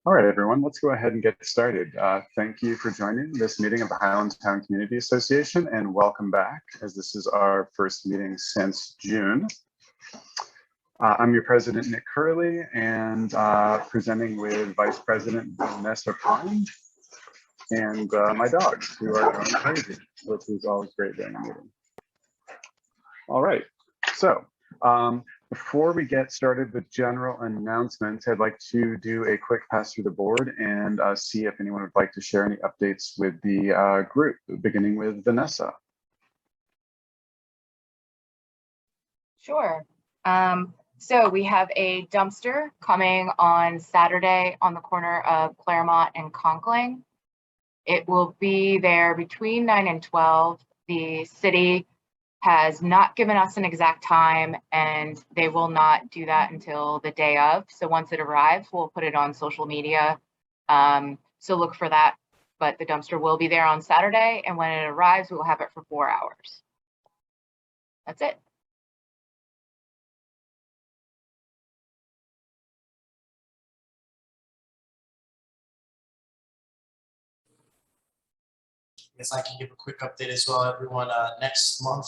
All right, everyone, let's go ahead and get started. Thank you for joining this meeting of the Highlandtown Community Association, and welcome back, as this is our first meeting since June. I'm your president, Nick Curley, and presenting with Vice President Vanessa Pond and my dogs, who are going crazy, which is always great during a meeting. All right, so before we get started with general announcements, I'd like to do a quick pass through the board and see if anyone would like to share any updates with the group, beginning with Vanessa. Sure. So we have a dumpster coming on Saturday on the corner of Claremont and Conkling. It will be there between 9 and 12. The city has not given us an exact time, and they will not do that until the day of. So once it arrives, we'll put it on social media. So look for that. But the dumpster will be there on Saturday, and when it arrives, we'll have it for 4 hours. That's it. Guess I can give a quick update as well, everyone. Next month,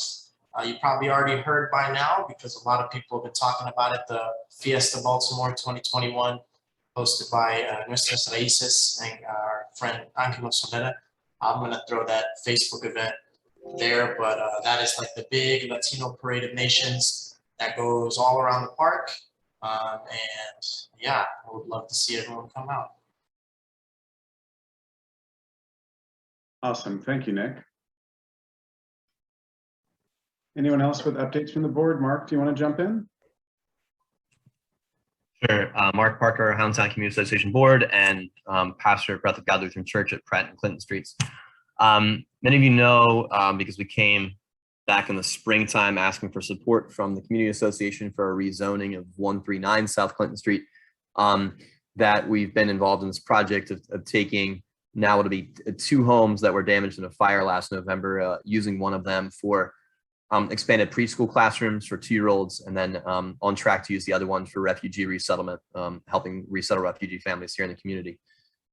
you probably already heard by now because a lot of people have been talking about it, the Fiesta Baltimore 2021, hosted by Nuestras Raíces and our friend Angelo Solera. I'm going to throw that Facebook event there, but that is like the big Latino Parade of Nations that goes all around the park. And yeah, I would love to see everyone come out. Awesome, thank you, Nick. Anyone else with updates from the board? Mark, do you want to jump in? Sure. Mark Parker, Highlandtown Community Association Board and pastor at Breath of God Lutheran Church at Pratt and Clinton Streets. Many of you know, because we came back in the springtime asking for support from the Community Association for a rezoning of 139 South Clinton Street, that we've been involved in this project of taking, now it'll be 2 homes that were damaged in a fire last November, using one of them for expanded preschool classrooms for 2-year-olds, and then on track to use the other one for refugee resettlement, helping resettle refugee families here in the community.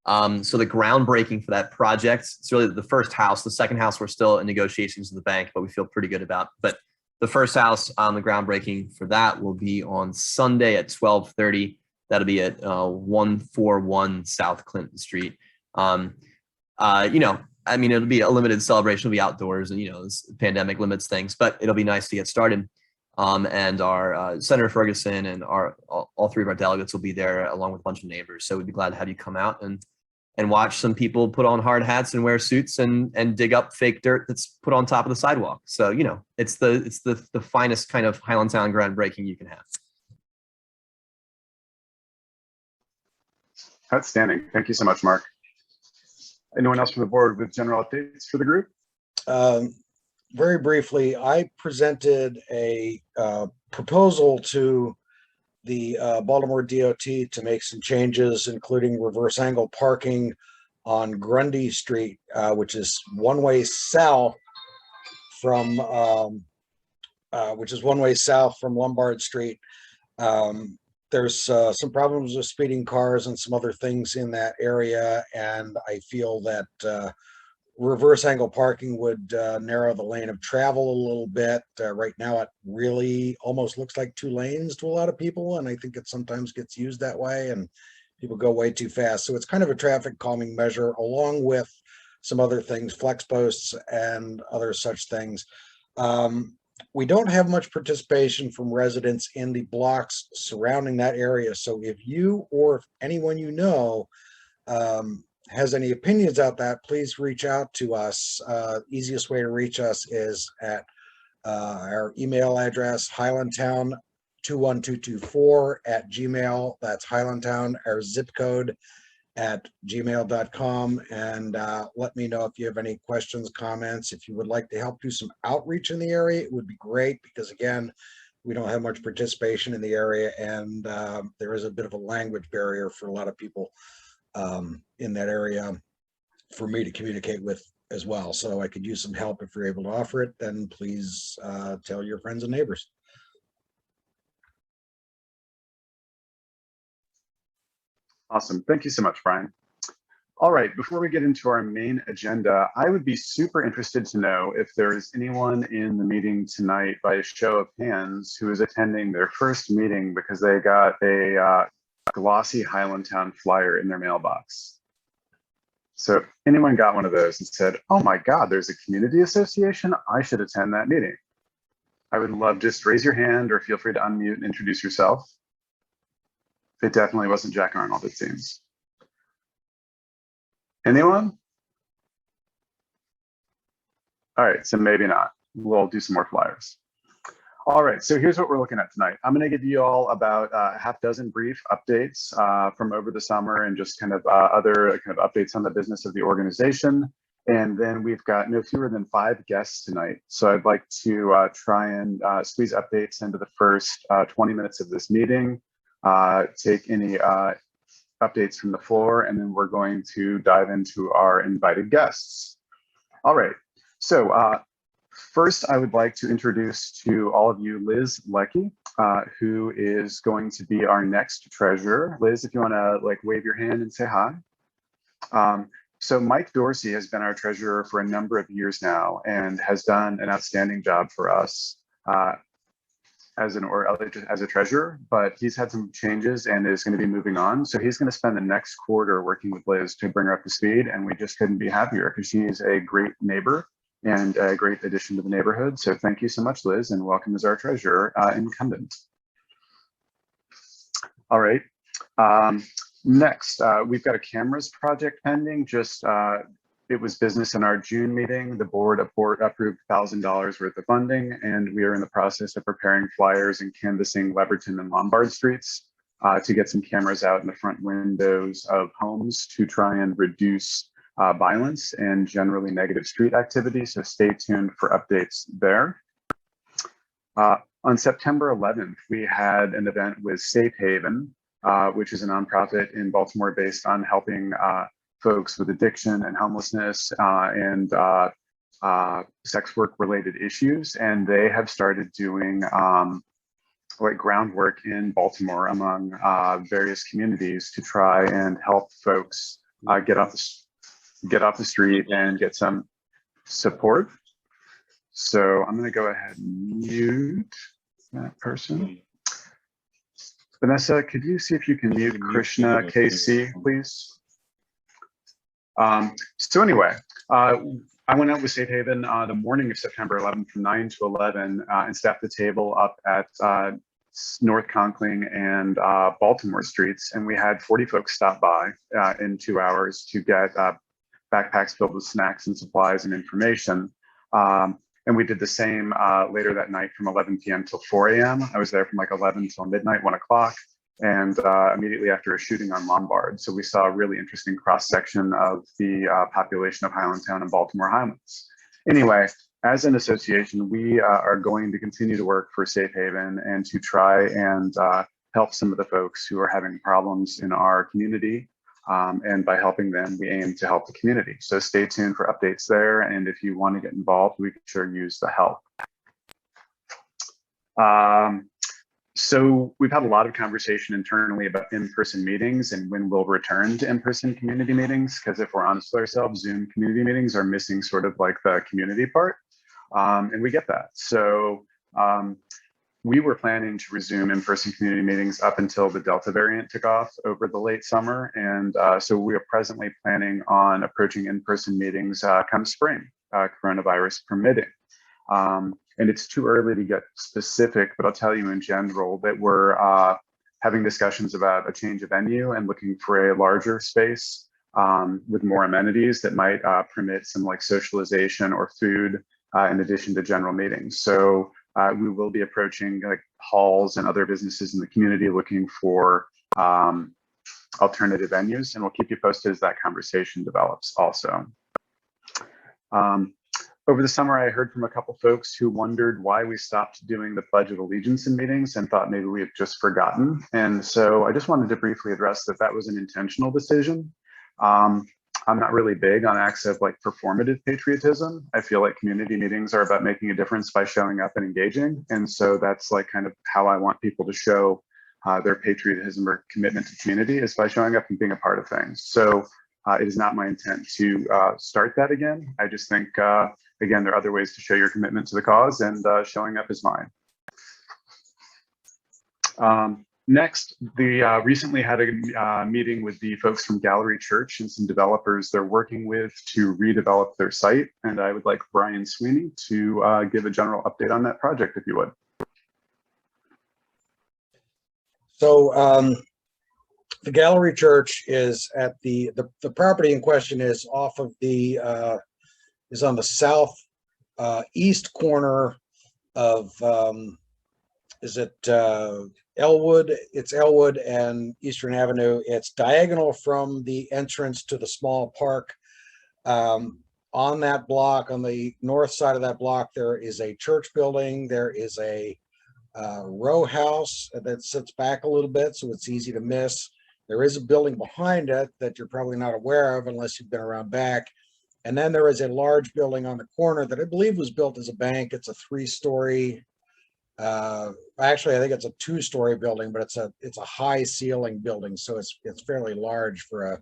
So the groundbreaking for that project, it's really the first house. The second house we're still in negotiations with the bank, but we feel pretty good about. But the first house, the groundbreaking for that will be on Sunday at 12:30. That'll be at 141 South Clinton Street. You know, I mean, it'll be a limited celebration. It'll be outdoors, and you know, this pandemic limits things, but it'll be nice to get started. And our Senator Ferguson and all 3 of our delegates will be there, along with a bunch of neighbors. So we'd be glad to have you come out and watch some people put on hard hats and wear suits and dig up fake dirt that's put on top of the sidewalk. So you know, it's the finest kind of Highlandtown groundbreaking you can have. Outstanding. Thank you so much, Mark. Anyone else from the board with general updates for the group? Very briefly, I presented a proposal to the Baltimore DOT to make some changes, including reverse angle parking on Grundy Street, which is one-way south from Lombard Street. There's some problems with speeding cars and some other things in that area, and I feel that reverse angle parking would narrow the lane of travel a little bit. Right now it really almost looks like 2 lanes to a lot of people, and I think it sometimes gets used that way and people go way too fast. So it's kind of a traffic calming measure, along with some other things, flex posts and other such things. We don't have much participation from residents in the blocks surrounding that area. So if you or if anyone you know has any opinions about that, please reach out to us. Easiest way to reach us is at our email address, highlandtown21224@gmail. That's Highlandtown, our zip code, at gmail.com, and let me know if you have any questions, comments. If you would like to help do some outreach in the area, it would be great, because again, we don't have much participation in the area, and there is a bit of a language barrier for a lot of people in that area for me to communicate with as well. So I could use some help. If you're able to offer it, then please tell your friends and neighbors. Awesome. Thank you so much, Brian. All right, before we get into our main agenda, I would be super interested to know if there is anyone in the meeting tonight by a show of hands who is attending their first meeting because they got a glossy Highlandtown flyer in their mailbox. So if anyone got one of those and said, oh my God, there's a community association, I should attend that meeting. I would love, just raise your hand or feel free to unmute and introduce yourself. It definitely wasn't Jack Arnold, it seems. Anyone? All right, so maybe not. We'll do some more flyers. All right, so here's what we're looking at tonight. I'm gonna give you all about a half dozen brief updates from over the summer and just kind of other kind of updates on the business of the organization. And then we've got no fewer than 5 guests tonight. So I'd like to try and squeeze updates into the first 20 minutes of this meeting, take any updates from the floor, and then we're going to dive into our invited guests. All right, so first I would like to introduce to all of you Liz Leckie, who is going to be our next treasurer. Liz, if you wanna like wave your hand and say hi. So Mike Dorsey has been our treasurer for a number of years now and has done an outstanding job for us as a treasurer, but he's had some changes and is going to be moving on. So he's going to spend the next quarter working with Liz to bring her up to speed, and we just couldn't be happier because she's a great neighbor and a great addition to the neighborhood. So thank you so much, Liz, and welcome as our treasurer incumbent. All right. Next, we've got a cameras project pending. It was business in our June meeting. The board approved $1,000 worth of funding, and we are in the process of preparing flyers and canvassing Leverton and Lombard streets to get some cameras out in the front windows of homes to try and reduce violence and generally negative street activity. So stay tuned for updates there. On September 11th, we had an event with Safe Haven, which is a nonprofit in Baltimore based on helping folks with addiction and homelessness and sex work related issues. And they have started doing like groundwork in Baltimore among various communities to try and help folks get off the street and get some support. So I'm gonna go ahead and mute that person. Vanessa, could you see if you can mute Krishna KC, please? So anyway, I went out with Safe Haven the morning of September 11th from 9 to 11 and staffed the table up at North Conkling and Baltimore streets. And we had 40 folks stop by in 2 hours to get backpacks filled with snacks and supplies and information. And we did the same later that night from 11 p.m. till 4 a.m. I was there from like 11 till midnight, 1 o'clock. And immediately after a shooting on Lombard. So we saw a really interesting cross-section of the population of Highlandtown and Baltimore Highlands. Anyway, as an association, we are going to continue to work for Safe Haven and to try and help some of the folks who are having problems in our community. And by helping them, we aim to help the community. So stay tuned for updates there. And if you want to get involved, we can sure use the help. So we've had a lot of conversation internally about in-person meetings and when we'll return to in-person community meetings, because if we're honest with ourselves, Zoom community meetings are missing sort of like the community part, and we get that. So we were planning to resume in-person community meetings up until the Delta variant took off over the late summer, and so we are presently planning on approaching in-person meetings come spring, coronavirus permitting. And it's too early to get specific, but I'll tell you in general that we're having discussions about a change of venue and looking for a larger space with more amenities that might permit some like socialization or food in addition to general meetings. So we will be approaching like halls and other businesses in the community looking for alternative venues, and we'll keep you posted as that conversation develops also. Over the summer, I heard from a couple folks who wondered why we stopped doing the Pledge of Allegiance in meetings and thought maybe we had just forgotten. And so I just wanted to briefly address that that was an intentional decision. I'm not really big on acts of like performative patriotism. I feel like community meetings are about making a difference by showing up and engaging. And so that's like kind of how I want people to show their patriotism or commitment to community is by showing up and being a part of things. So it is not my intent to start that again. I just think, again, there are other ways to show your commitment to the cause, and showing up is mine. Next, recently had a meeting with the folks from Gallery Church and some developers they're working with to redevelop their site. And I would like Brian Sweeney to give a general update on that project, if you would. So the Gallery Church is at the property in question is off of the is on the south east corner of is it Elwood? It's Elwood and Eastern Avenue. It's diagonal from the entrance to the small park. On that block, on the north side of that block, there is a church building. There is a row house that sits back a little bit, so it's easy to miss. There is a building behind it that you're probably not aware of unless you've been around back. And then there is a large building on the corner that I believe was built as a bank. It's a 3-story. Actually, I think it's a 2-story building, but it's a high ceiling building, so it's fairly large for a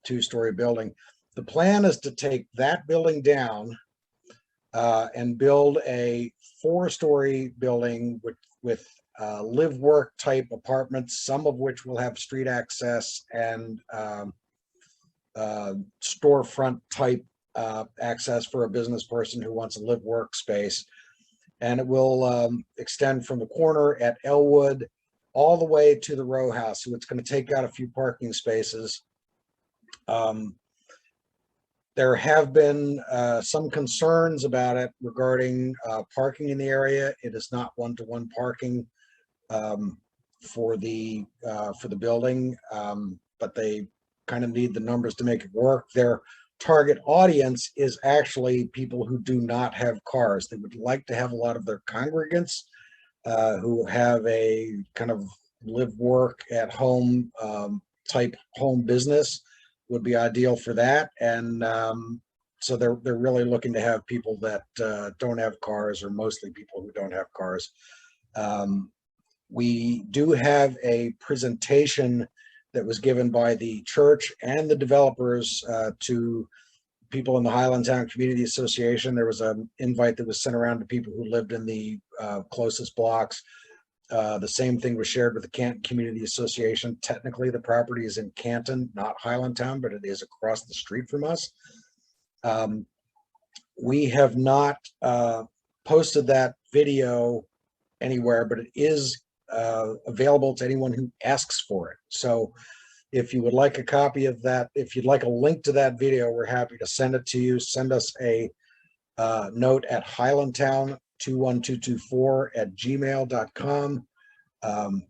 2-story building. The plan is to take that building down and build a 4-story building with live work type apartments, some of which will have street access and storefront type access for a business person who wants a live work space. And it will extend from the corner at Elwood all the way to the row house. So it's going to take out a few parking spaces. There have been some concerns about it regarding parking in the area. It is not one-to-one parking for the building, but they kind of need the numbers to make it work. Their target audience is actually people who do not have cars. They would like to have a lot of their congregants who have a kind of live work at home type home business would be ideal for that. And so they're really looking to have people that don't have cars, or mostly people who don't have cars. We do have a presentation that was given by the church and the developers to people in the Highlandtown Community Association. There was an invite that was sent around to people who lived in the closest blocks. The same thing was shared with the Canton Community Association. Technically, the property is in Canton, not Highlandtown, but it is across the street from us. We have not posted that video anywhere, but it is available to anyone who asks for it. So if you would like a copy of that, if you'd like a link to that video, we're happy to send it to you. Send us a note at highlandtown21224@gmail.com.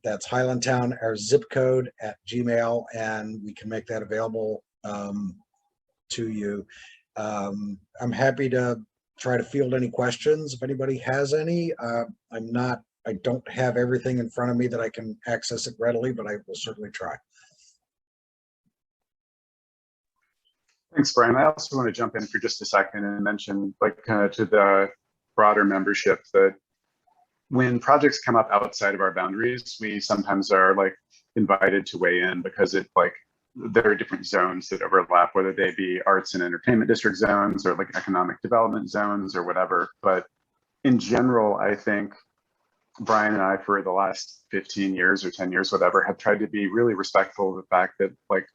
That's Highlandtown, our zip code, at Gmail, and we can make that available to you. I'm happy to try to field any questions if anybody has any. I don't have everything in front of me that I can access it readily, but I will certainly try. Thanks, Brian. I also want to jump in for just a second and mention, like, kind of to the broader membership, that when projects come up outside of our boundaries, we sometimes are like invited to weigh in, because it like there are different zones that overlap, whether they be arts and entertainment district zones or like economic development zones or whatever. But in general, I think Brian and I, for the last 15 years or 10 years, whatever, have tried to be really respectful of the fact that like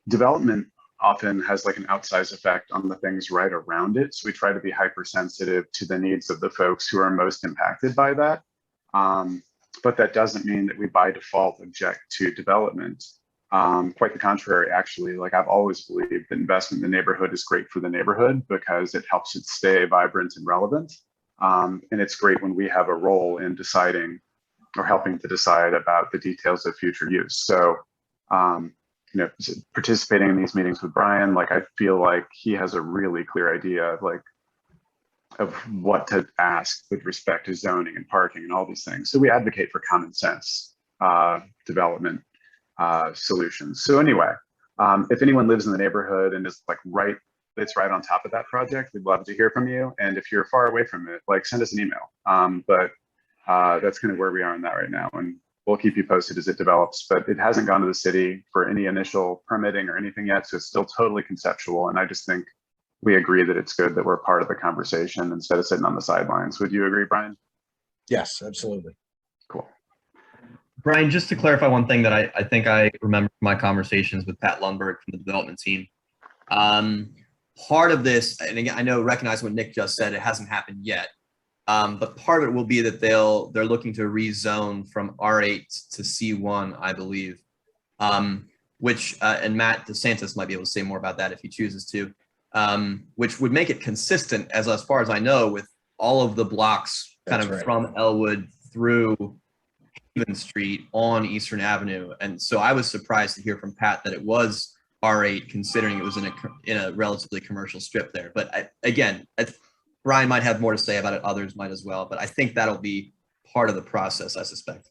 development often has like an outsized effect on the things right around it. So we try to be hypersensitive to the needs of the folks who are most impacted by that. But that doesn't mean that we by default object to development. Quite the contrary, actually. Like, I've always believed that investment in the neighborhood is great for the neighborhood because it helps it stay vibrant and relevant. And it's great when we have a role in deciding or helping to decide about the details of future use. So, you know, participating in these meetings with Brian, like, I feel like he has a really clear idea of like of what to ask with respect to zoning and parking and all these things. So we advocate for common sense development solutions. So anyway, if anyone lives in the neighborhood and is like it's right on top of that project, we'd love to hear from you. And if you're far away from it, like, send us an email. But that's kind of where we are on that right now. And we'll keep you posted as it develops, but it hasn't gone to the city for any initial permitting or anything yet. So it's still totally conceptual. And I just think we agree that it's good that we're part of the conversation instead of sitting on the sidelines. Would you agree, Brian? Yes, absolutely. Cool. Brian, just to clarify one thing that I think I remember from my conversations with Pat Lundberg from the development team. Part of this, and again, recognize what Nick just said, it hasn't happened yet. But part of it will be that they're looking to rezone from R8 to C1, I believe, which, and Matt DeSantis might be able to say more about that if he chooses to, which would make it consistent, as far as I know, with all of the blocks kind of from Elwood through Haven Street on Eastern Avenue. And so I was surprised to hear from Pat that it was R8, considering it was in a relatively commercial strip there. But Brian might have more to say about it. Others might as well. But I think that'll be part of the process, I suspect.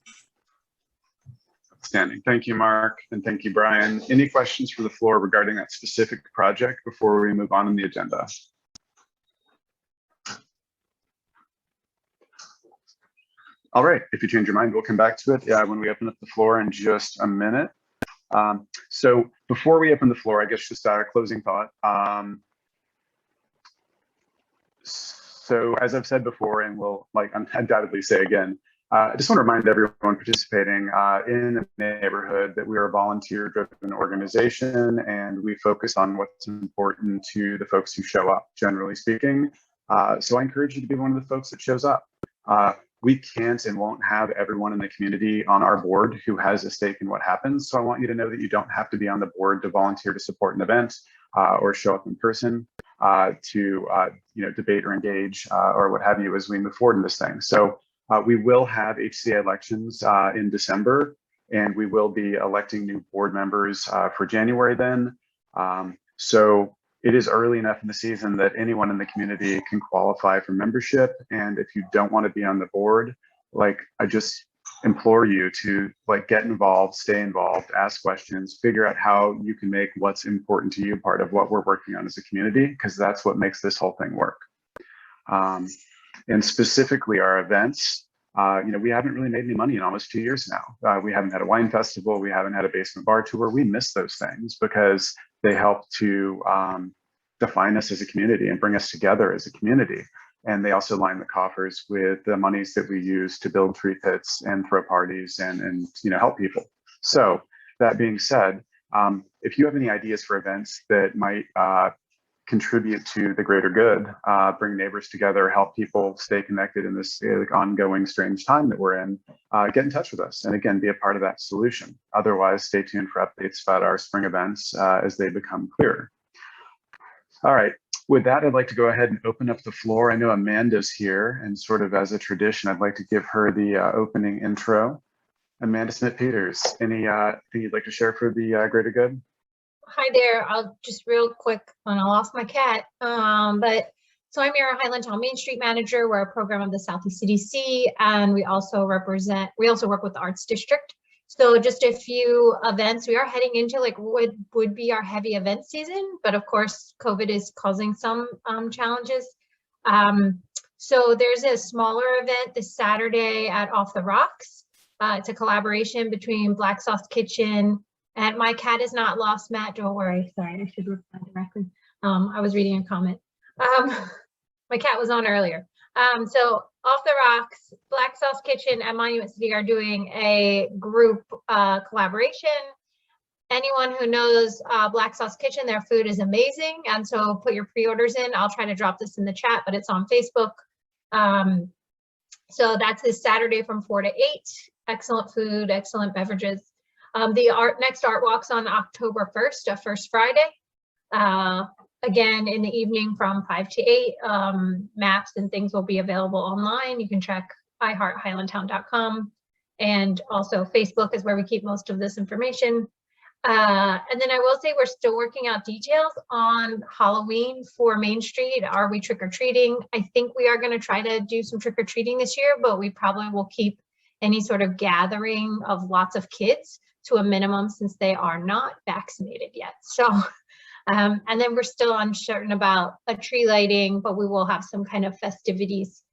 Outstanding. Thank you, Mark. And thank you, Brian. Any questions for the floor regarding that specific project before we move on in the agenda? All right. If you change your mind, we'll come back to it when we open up the floor in just a minute. So before we open the floor, I guess just a closing thought. So as I've said before, and will undoubtedly say again, I just want to remind everyone participating in the neighborhood that we are a volunteer-driven organization, and we focus on what's important to the folks who show up, generally speaking. So I encourage you to be one of the folks that shows up. We can't and won't have everyone in the community on our board who has a stake in what happens. So I want you to know that you don't have to be on the board to volunteer to support an event or show up in person to debate or engage or what have you as we move forward in this thing. So we will have HCA elections in December, and we will be electing new board members for January then. So it is early enough in the season that anyone in the community can qualify for membership. And if you don't want to be on the board, I just implore you to get involved, stay involved, ask questions, figure out how you can make what's important to you part of what we're working on as a community, because that's what makes this whole thing work. And specifically our events, we haven't really made any money in almost 2 years now. We haven't had a wine festival. We haven't had a basement bar tour. We miss those things because they help to define us as a community and bring us together as a community. And they also line the coffers with the monies that we use to build tree pits and throw parties and help people. So that being said, if you have any ideas for events that might contribute to the greater good, bring neighbors together, help people stay connected in this ongoing strange time that we're in, get in touch with us and again, be a part of that solution. Otherwise, stay tuned for updates about our spring events as they become clearer. All right, with that, I'd like to go ahead and open up the floor. I know Amanda's here, and sort of as a tradition, I'd like to give her the opening intro. Amanda Smith-Peters, anything you'd like to share for the greater good? Hi there. I'll just real quick, and I lost my cat. So I'm your Highlandtown Main Street manager. We're a program of the Southeast CDC, and we also work with the Arts District. So just a few events. We are heading into what would be our heavy event season, but of course, COVID is causing some challenges. So there's a smaller event this Saturday at Off the Rocks. It's a collaboration between Black Sauce Kitchen. And my cat is not lost, Matt. Don't worry. Sorry, I should reply directly. I was reading a comment. My cat was on earlier. So Off the Rocks, Black Sauce Kitchen, and Monument City are doing a group collaboration. Anyone who knows Black Sauce Kitchen, their food is amazing. And so put your pre-orders in. I'll try to drop this in the chat, but it's on Facebook. So that's this Saturday from 4 to 8. Excellent food, excellent beverages. The next art walk's on October 1st, a first Friday. Again, in the evening from 5 to 8. Maps and things will be available online. You can check iHeartHighlandtown.com, and also Facebook is where we keep most of this information. And then I will say we're still working out details on Halloween for Main Street. Are we trick-or-treating? I think we are going to try to do some trick-or-treating this year, but we probably will keep any sort of gathering of lots of kids to a minimum since they are not vaccinated yet. So, and then we're still uncertain about a tree lighting, but we will have some kind of festivities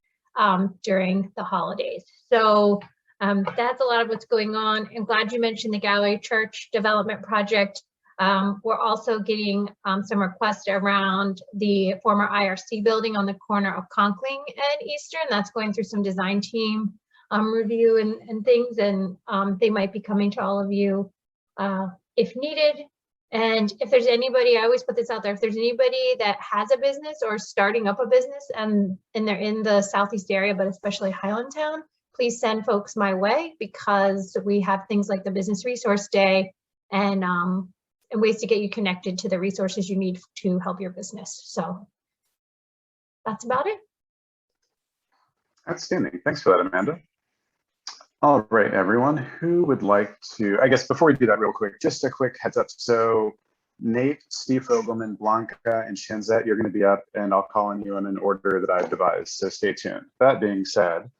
during the holidays. So That's a lot of what's going on. I'm glad you mentioned the Gallery Church development project. We're also getting some requests around the former IRC building on the corner of Conkling and Eastern. That's going through some design team review and things, and they might be coming to all of you if needed. And if there's anybody, I always put this out there, if there's anybody that has a business or starting up a business and they're in the Southeast area, but especially Highlandtown, please send folks my way, because we have things like the Business Resource Day and ways to get you connected to the resources you need to help your business. So that's about it. Outstanding. Thanks for that, Amanda. All right, everyone, who would like to, I guess before we do that real quick, just a quick heads up. So Nate, Steve Fogelman, Blanca, and Shanzette, you're going to be up, and I'll call on you in an order that I've devised, so stay tuned. That being said,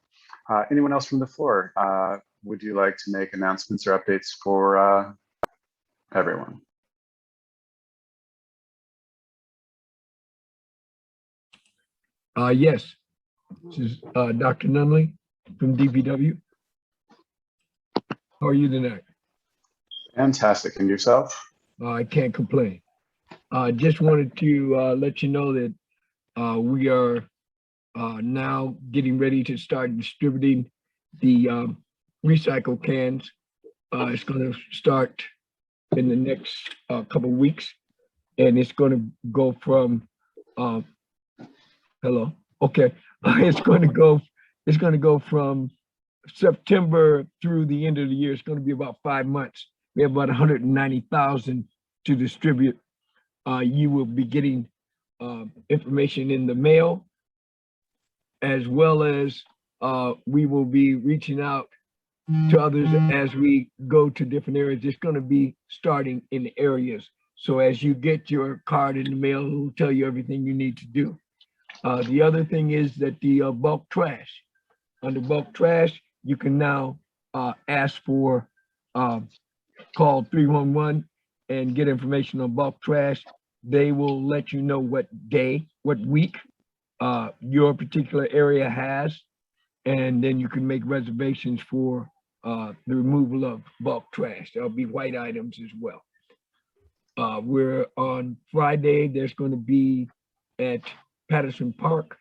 anyone else from the floor, would you like to make announcements or updates for everyone? Yes, this is Dr. Nunley from DPW. How are you tonight? Fantastic. And yourself? I can't complain. Just wanted to let you know that we are now getting ready to start distributing the recycle cans. It's going to start in the next couple of weeks, and it's going to go from hello. Okay, it's going to go from September through the end of the year. It's going to be about 5 months. We have about 190,000 to distribute. You will be getting information in the mail, as well as we will be reaching out to others as we go to different areas. It's going to be starting in areas. So as you get your card in the mail, it will tell you everything you need to do. The other thing is that the bulk trash, under bulk trash, you can now ask for, call 311 and get information on bulk trash. They will let you know what day, what week your particular area has, and then you can make reservations for the removal of bulk trash. There'll be white items as well. We're on Friday, there's going to be at Patterson Park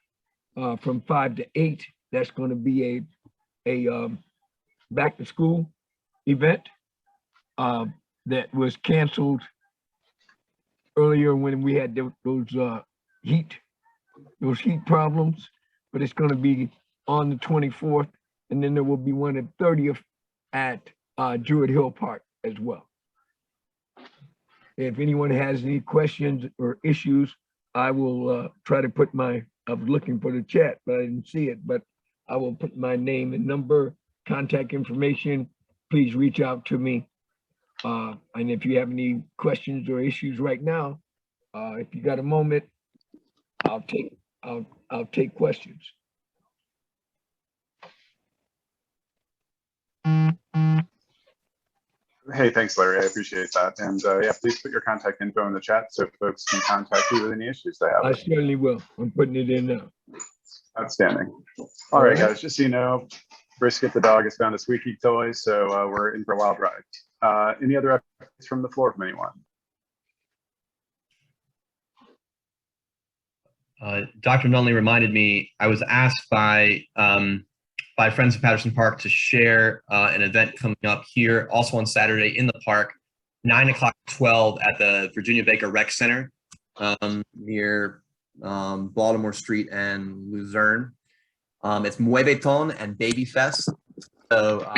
from 5 to 8. That's going to be a back to school event that was canceled earlier when we had those heat problems, but it's going to be on the 24th, and then there will be one at 30th at Druid Hill Park as well. If anyone has any questions or issues, I will try to put I was looking for the chat, but I didn't see it, but I will put my name and number, contact information. Please reach out to me. And if you have any questions or issues right now, if you got a moment, I'll take questions. Hey, thanks, Larry. I appreciate that. And yeah, please put your contact info in the chat so folks can contact you with any issues they have. I certainly will. I'm putting it in now. Outstanding. All right, guys, just so you know, Brisket the dog has found a squeaky toy, so we're in for a wild ride. Any other updates from the floor from anyone? Dr. Nunley reminded me, I was asked by Friends of Patterson Park to share an event coming up here also on Saturday in the park, 9 o'clock, 12 at the Virginia Baker Rec Center near Baltimore Street and Luzerne. It's Mueve Ton and Baby Fest. So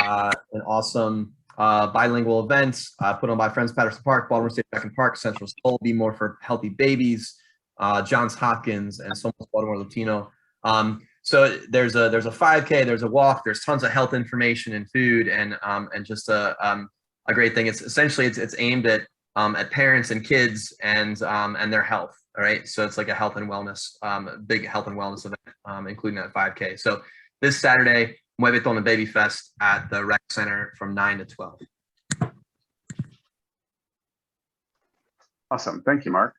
an awesome bilingual event put on by Friends of Patterson Park, Baltimore State Rec and Park, Central Soul, Be More for Healthy Babies, Johns Hopkins, and Somos Baltimore Latino. So there's a 5K, there's a walk, there's tons of health information and food, and just a great thing. It's essentially it's aimed at parents and kids and their health. All right, so it's like a health and wellness, big health and wellness event, including that 5K. So this Saturday, Mueve Ton and Baby Fest at the Rec Center from 9 to 12. Awesome, thank you, Mark.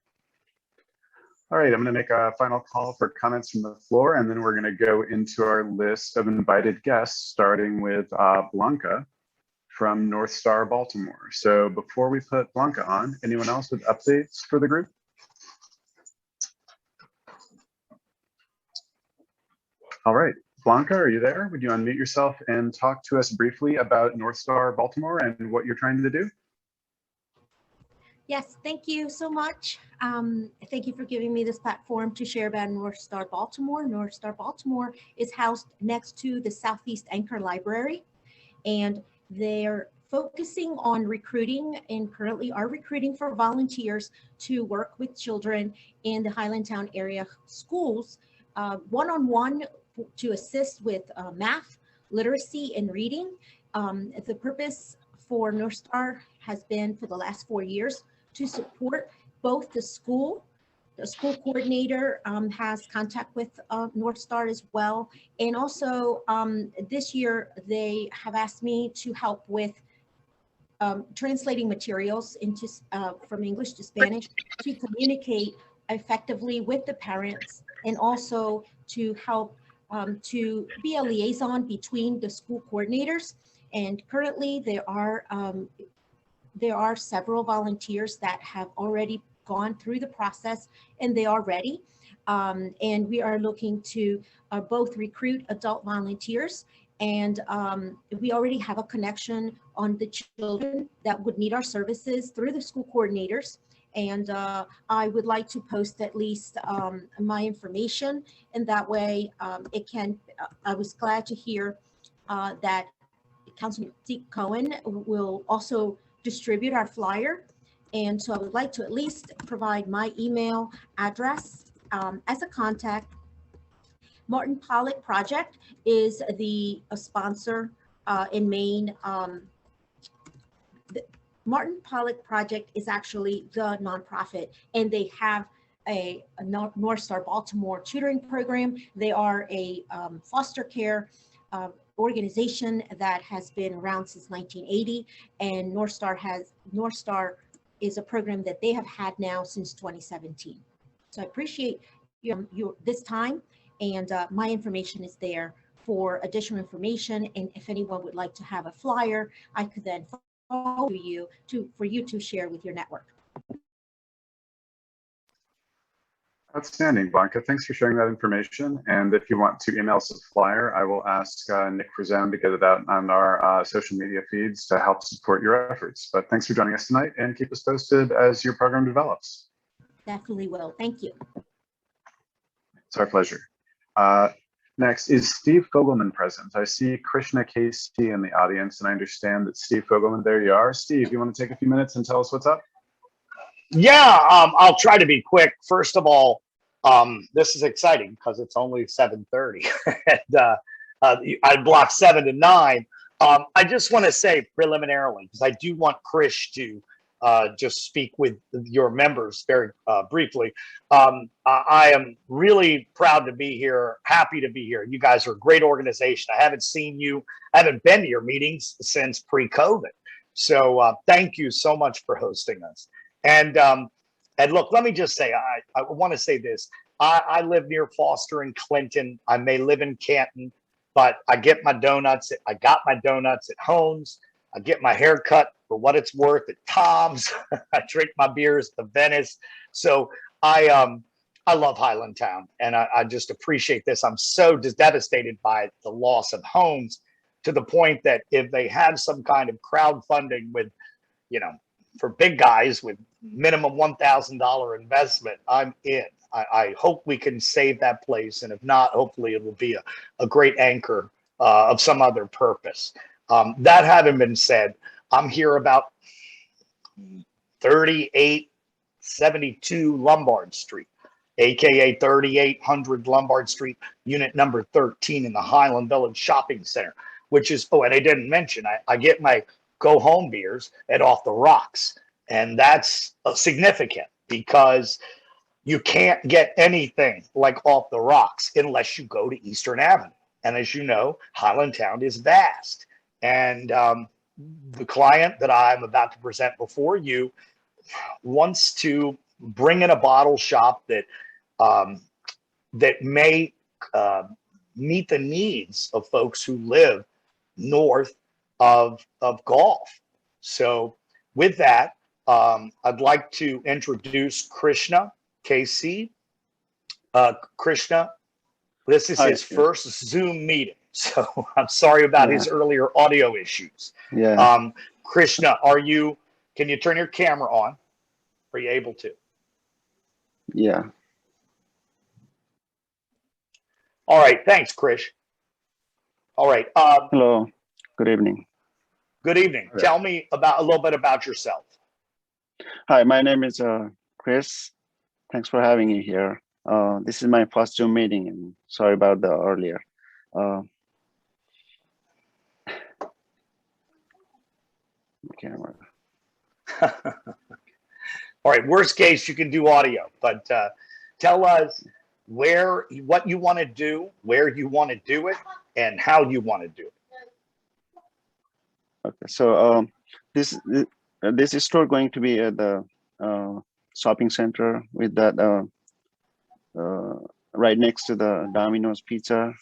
All right, I'm going to make a final call for comments from the floor, and then we're going to go into our list of invited guests, starting with Blanca from North Star Baltimore. So before we put Blanca on, anyone else with updates for the group? All right, Blanca, are you there? Would you unmute yourself and talk to us briefly about North Star Baltimore and what you're trying to do? Yes, thank you so much. Thank you for giving me this platform to share about North Star Baltimore. North Star Baltimore is housed next to the Southeast Anchor Library, and they're focusing on recruiting and currently are recruiting for volunteers to work with children in the Highlandtown area schools, one-on-one to assist with math, literacy, and reading. The purpose for North Star has been for the last 4 years to support both the school coordinator has contact with North Star as well. And also this year, they have asked me to help with translating materials into from English to Spanish to communicate effectively with the parents, and also to help to be a liaison between the school coordinators. And currently there are several volunteers that have already gone through the process, and they are ready. And we are looking to both recruit adult volunteers, and we already have a connection on the children that would need our services through the school coordinators. And I would like to post at least my information, and that way I was glad to hear that Councilman Zeke Cohen will also distribute our flyer. And so I would like to at least provide my email address as a contact. Martin Pollock Project is the sponsor in Maine. The Martin Pollock Project is actually the nonprofit, and they have a North Star Baltimore tutoring program. They are a foster care organization that has been around since 1980, and North Star is a program that they have had now since 2017. So I appreciate your this time, and my information is there for additional information. And if anyone would like to have a flyer, I could then follow you for you to share with your network. Outstanding, Blanca. Thanks for sharing that information. And if you want to email us a flyer, I will ask Nick Frazone to get it out on our social media feeds to help support your efforts. But thanks for joining us tonight, and keep us posted as your program develops. Definitely will. Thank you. It's our pleasure. Next, is Steve Fogelman present? I see Krishna Casey in the audience, and I understand that Steve Fogelman, there you are. Steve, you want to take a few minutes and tell us what's up? Yeah, I'll try to be quick. First of all, this is exciting because it's only 7:30, and I blocked 7 to 9. I just want to say preliminarily, because I do want Krish to just speak with your members very briefly. I am really proud to be here, happy to be here. You guys are a great organization. I haven't been to your meetings since pre-COVID. So thank you so much for hosting us. And look, let me just say, I want to say this. I live near Foster and Clinton. I may live in Canton, but I got my donuts at Homes. I get my hair cut for what it's worth at Tom's. I drink my beers at the Venice. So I love Highlandtown, and I just appreciate this. I'm so devastated by the loss of Homes, to the point that if they have some kind of crowdfunding with, for big guys with minimum $1,000 investment, I'm in. I hope we can save that place. And if not, hopefully it will be a great anchor of some other purpose. That having been said, I'm here about 3872 Lombard Street, AKA 3800 Lombard Street, unit number 13 in the Highland Village Shopping Center, which is, and I didn't mention, I get my go home beers at Off the Rocks. And that's significant because you can't get anything like Off the Rocks unless you go to Eastern Avenue. And as you know, Highlandtown is vast. And the client that I'm about to present before you wants to bring in a bottle shop that that may meet the needs of folks who live north of Gulf. So with that, I'd like to introduce Krishna, KC. Krishna, this is Hi. his first Zoom meeting. So I'm sorry about his earlier audio issues. Yeah. Krishna, can you turn your camera on? Are you able to? Yeah. All right. Thanks, Krish. All right. Hello. Good evening. Good evening. Okay. Tell me a little bit about yourself. Hi, my name is Chris. Thanks for having me here. This is my first Zoom meeting, and sorry about the earlier. Camera. All right. Worst case, you can do audio, but tell us what you want to do, where you want to do it, and how you want to do it. Okay, so this is store going to be at the shopping center with that right next to the Domino's Pizza.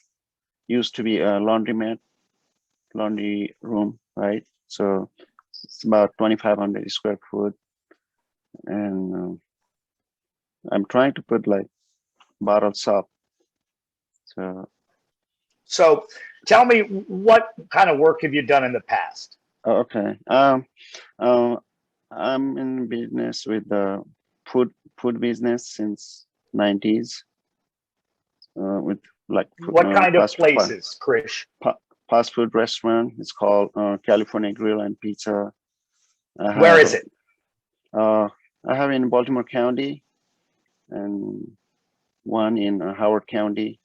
Used to be a laundry room, right? So it's about 2,500 square foot, and I'm trying to put like bottle shop. So tell me, what kind of work have you done in the past? Okay. I'm in business with the food business since 90s. With like What kind of places, Krish? Fast food restaurant. It's called California Grill and Pizza. Where is it? I have in Baltimore County and one in Howard County.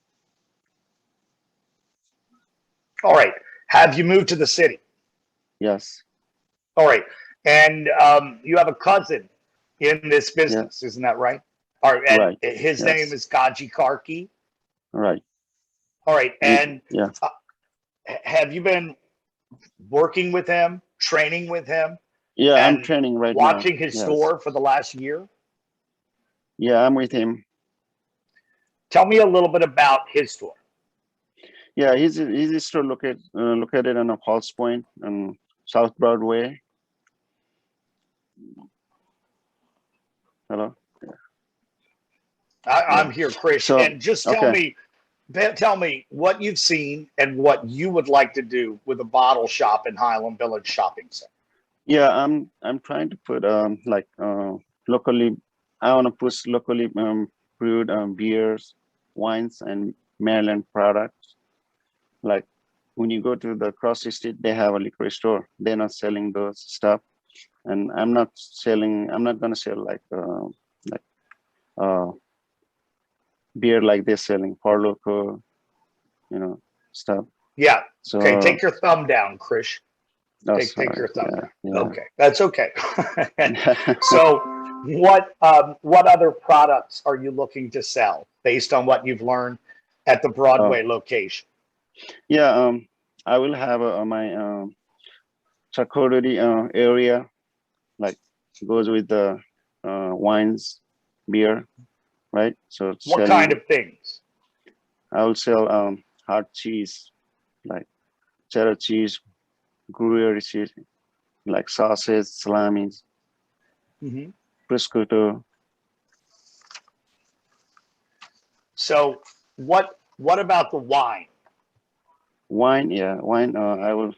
All right. Have you moved to the city? Yes. All right. And you have a cousin in this business, isn't that right? All right. And Right. his Yes. name is Gaji Karki. Right. All right. And yeah. Have you been working with him, training with him? Yeah, and I'm training right now. watching his Yes. store for the last year? Yeah, I'm with him. Tell me a little bit about his store. Yeah, he's store located on a Falls Point on South Broadway. Hello. I'm here, Chris, So, and just tell me what you've seen and what you would like to do with a bottle shop in Highland Village Shopping Center. Yeah, I'm trying to put locally. I want to push locally brewed beers, wines, and Maryland products. Like when you go to the cross street, they have a liquor store. They're not selling those stuff, and I'm not gonna sell like beer like they're selling, for local, stuff. Yeah. So Okay. Take your thumb down, Chris. Take your thumb down. Yeah. Okay, that's okay. So, what other products are you looking to sell based on what you've learned at the Broadway location? Yeah, I will have my charcuterie area, like goes with the wines, beer, right? So What kind of things? I will sell hard cheese, like cheddar cheese, Gruyere cheese, like sausage, salamis, prosciutto. So what about the wine? Wine, yeah, wine. I will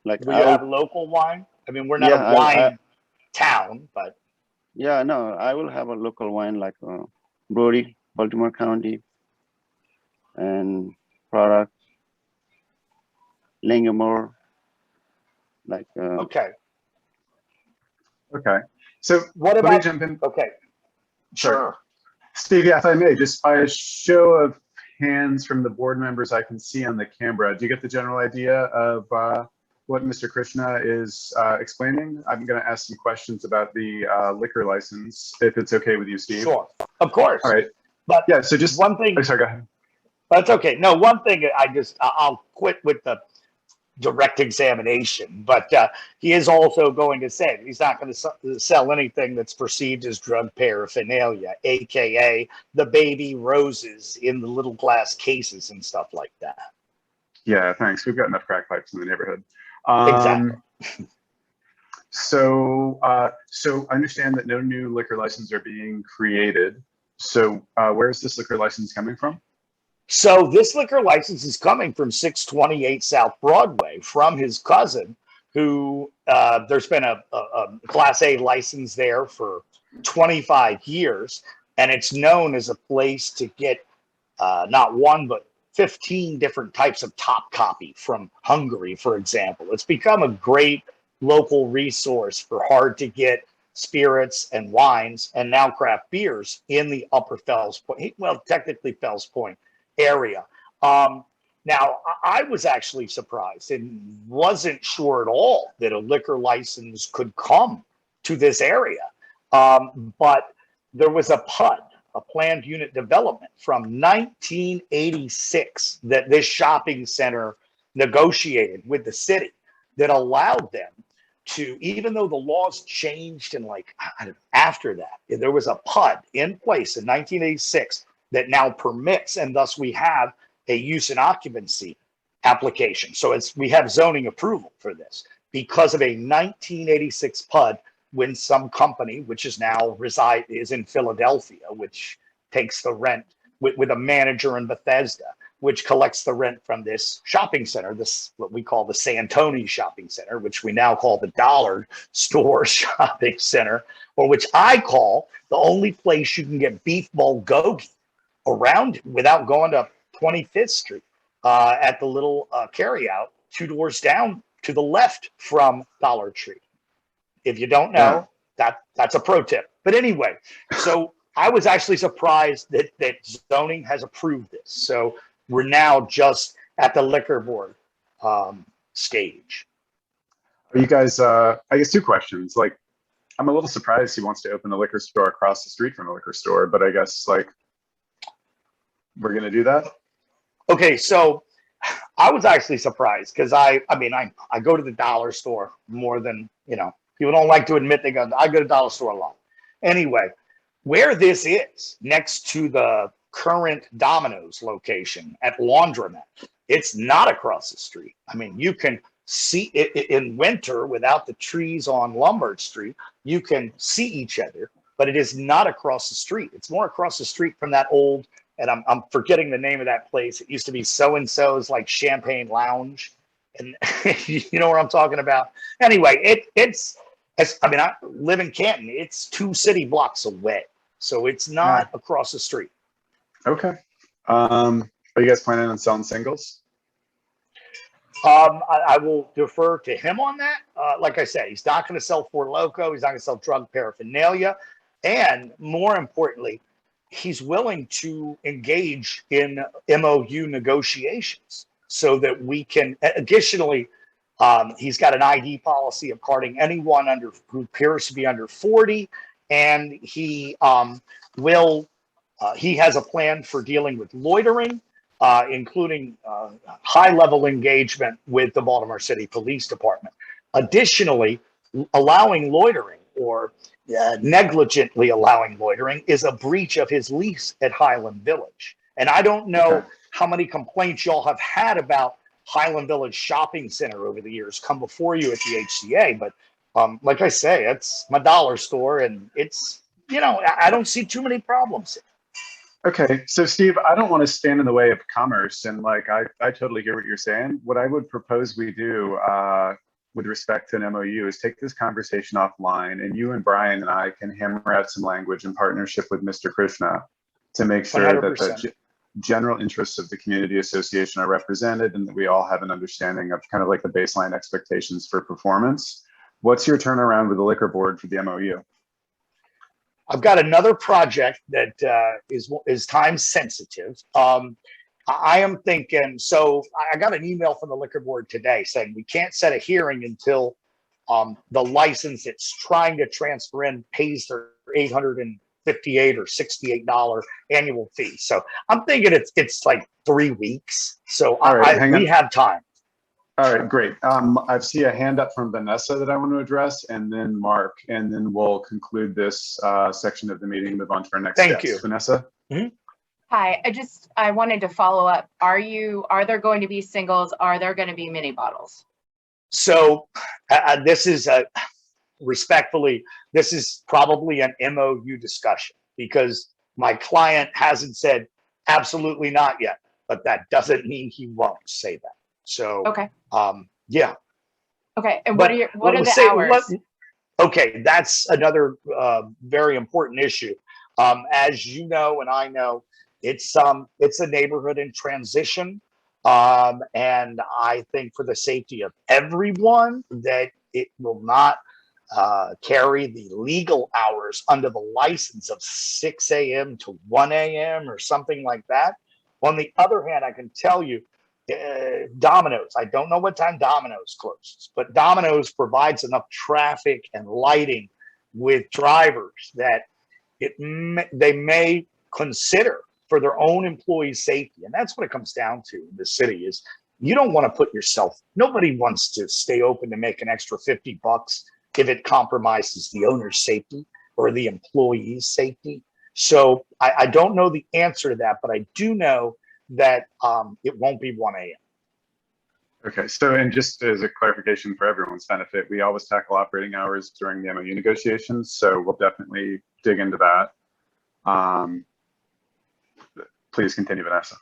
like. Do you have local wine? I mean, we're not a wine town, but yeah, no, I will have a local wine like Brody, Baltimore County, and product Langamore. Like okay. So what let about? me jump in. Okay, Sure. Steve, if I may, just by a show of hands from the board members I can see on the camera, do you get the general idea of what Mr. Krishna is explaining? I'm going to ask some questions about the liquor license, if it's okay with you, Steve. Sure, of course. All right. But yeah, so just one thing. Oh, sorry, go ahead. That's okay. No, one thing I'll quit with direct examination, but he is also going to say he's not going to sell anything that's perceived as drug paraphernalia, aka the baby roses in the little glass cases and stuff like that. Yeah, thanks. We've got enough crack pipes in the neighborhood. Exactly. So I understand that no new liquor licenses are being created. So where is this liquor license coming from? So this liquor license is coming from 628 South Broadway from his cousin, who there's been a Class A license there for 25 years, and it's known as a place to get not one but 15 different types of top copy from Hungary, for example. It's become a great local resource for hard to get spirits and wines and now craft beers in the Upper Fells Point, well, technically Fells Point area. Now, I was actually surprised and wasn't sure at all that a liquor license could come to this area. But there was a PUD, a planned unit development from 1986 that this shopping center negotiated with the city that allowed them to, even though the laws changed and after that, there was a PUD in place in 1986 that now permits, and thus we have a use and occupancy application. So we have zoning approval for this because of a 1986 PUD when some company, which is now is in Philadelphia, which takes the rent with a manager in Bethesda, which collects the rent from this shopping center, this what we call the Santoni Shopping Center, which we now call the Dollar Store Shopping Center, or which I call the only place you can get beef bulgogi around without going to 25th Street at the little carryout 2 doors down to the left from Dollar Tree. If you don't know, that's a pro tip. But anyway, so I was actually surprised that zoning has approved this. So we're now just at the liquor board stage. Are you guys, I guess 2 questions. Like, I'm a little surprised he wants to open a liquor store across the street from a liquor store, but I guess we're going to do that. Okay, so I was actually surprised because I go to the dollar store more than, people don't like to admit I go to the dollar store a lot. Anyway, where this is next to the current Domino's location at Laundromat, it's not across the street. I mean, you can see it in winter without the trees on Lombard Street. You can see each other, but it is not across the street. It's more across the street from that old, and I'm forgetting the name of that place. It used to be so-and-so's Champagne Lounge. And you know what I'm talking about? Anyway, I live in Canton. It's 2 city blocks away. So it's not across the street. Okay. Are you guys planning on selling singles? I will defer to him on that. Like I said, he's not going to sell Four Loko. He's not going to sell drug paraphernalia. And more importantly, he's willing to engage in MOU negotiations so that we can, additionally, he's got an ID policy of carding anyone who appears to be under 40. And he he has a plan for dealing with loitering, including high-level engagement with the Baltimore City Police Department. Additionally, allowing loitering or negligently allowing loitering is a breach of his lease at Highland Village. And I don't know how many complaints y'all have had about Highland Village Shopping Center over the years come before you at the HCA, but like I say, it's my dollar store, and it's, I don't see too many problems. Okay, so Steve, I don't want to stand in the way of commerce, and I totally hear what you're saying. What I would propose we do with respect to an MOU is take this conversation offline, and you and Brian and I can hammer out some language in partnership with Mr. Krishna to make sure 100%. that the general interests of the community association are represented and that we all have an understanding of kind of the baseline expectations for performance. What's your turnaround with the liquor board for the MOU? I've got another project that is time sensitive. I am thinking, so I got an email from the liquor board today saying we can't set a hearing until the license it's trying to transfer in pays their $858 or $68 annual fee. So I'm thinking it's 3 weeks. So we have time. All right, great. I see a hand up from Vanessa that I want to address, and then Mark, and then we'll conclude this section of the meeting, move on to our next Thank guest. you. Vanessa? Hi, I wanted to follow up. Are there going to be singles? Are there going to be mini bottles? So this is respectfully, this is probably an MOU discussion because my client hasn't said absolutely not yet, but that doesn't mean he won't say that. So, Okay. Yeah. Okay. And But what are the say- hours? Okay, that's another very important issue. As you know, and I know, it's a neighborhood in transition. And I think for the safety of everyone that it will not carry the legal hours under the license of 6 a.m. to 1 a.m. or something like that. On the other hand, I can tell you, Domino's, I don't know what time Domino's closes, but Domino's provides enough traffic and lighting with drivers that they may consider for their own employees' safety. And that's what it comes down to in the city is you don't want to put yourself, nobody wants to stay open to make an extra $50 if it compromises the owner's safety or the employee's safety. So I don't know the answer to that, but I do know that it won't be 1 a.m. Okay, so and just as a clarification for everyone's benefit, we always tackle operating hours during the MOU negotiations, so we'll definitely dig into that. Please continue, Vanessa.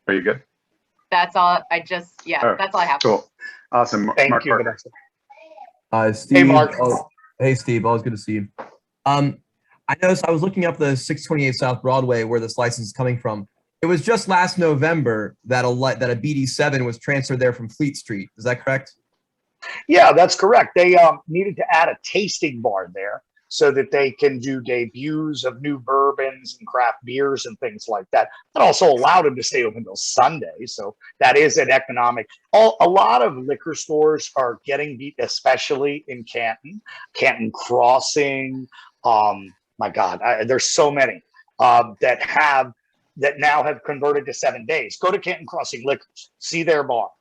Are you good? That's all. Yeah, Oh, that's all I have. Cool. Awesome. Thank Mark you, Parker. Vanessa. Steve. Hey, Mark. Hey, Steve. Always good to see you. I noticed I was looking up the 628 South Broadway where this license is coming from. It was just last November that a BD7 was transferred there from Fleet Street. Is that correct? Yeah, that's correct. They needed to add a tasting bar there so that they can do debuts of new bourbons and craft beers and things like that. That also allowed them to stay open until Sunday. So that is an economic. A lot of liquor stores are getting beat, especially in Canton Crossing. My God, there's so many that now have converted to 7 days. Go to Canton Crossing Liquors, see their bar.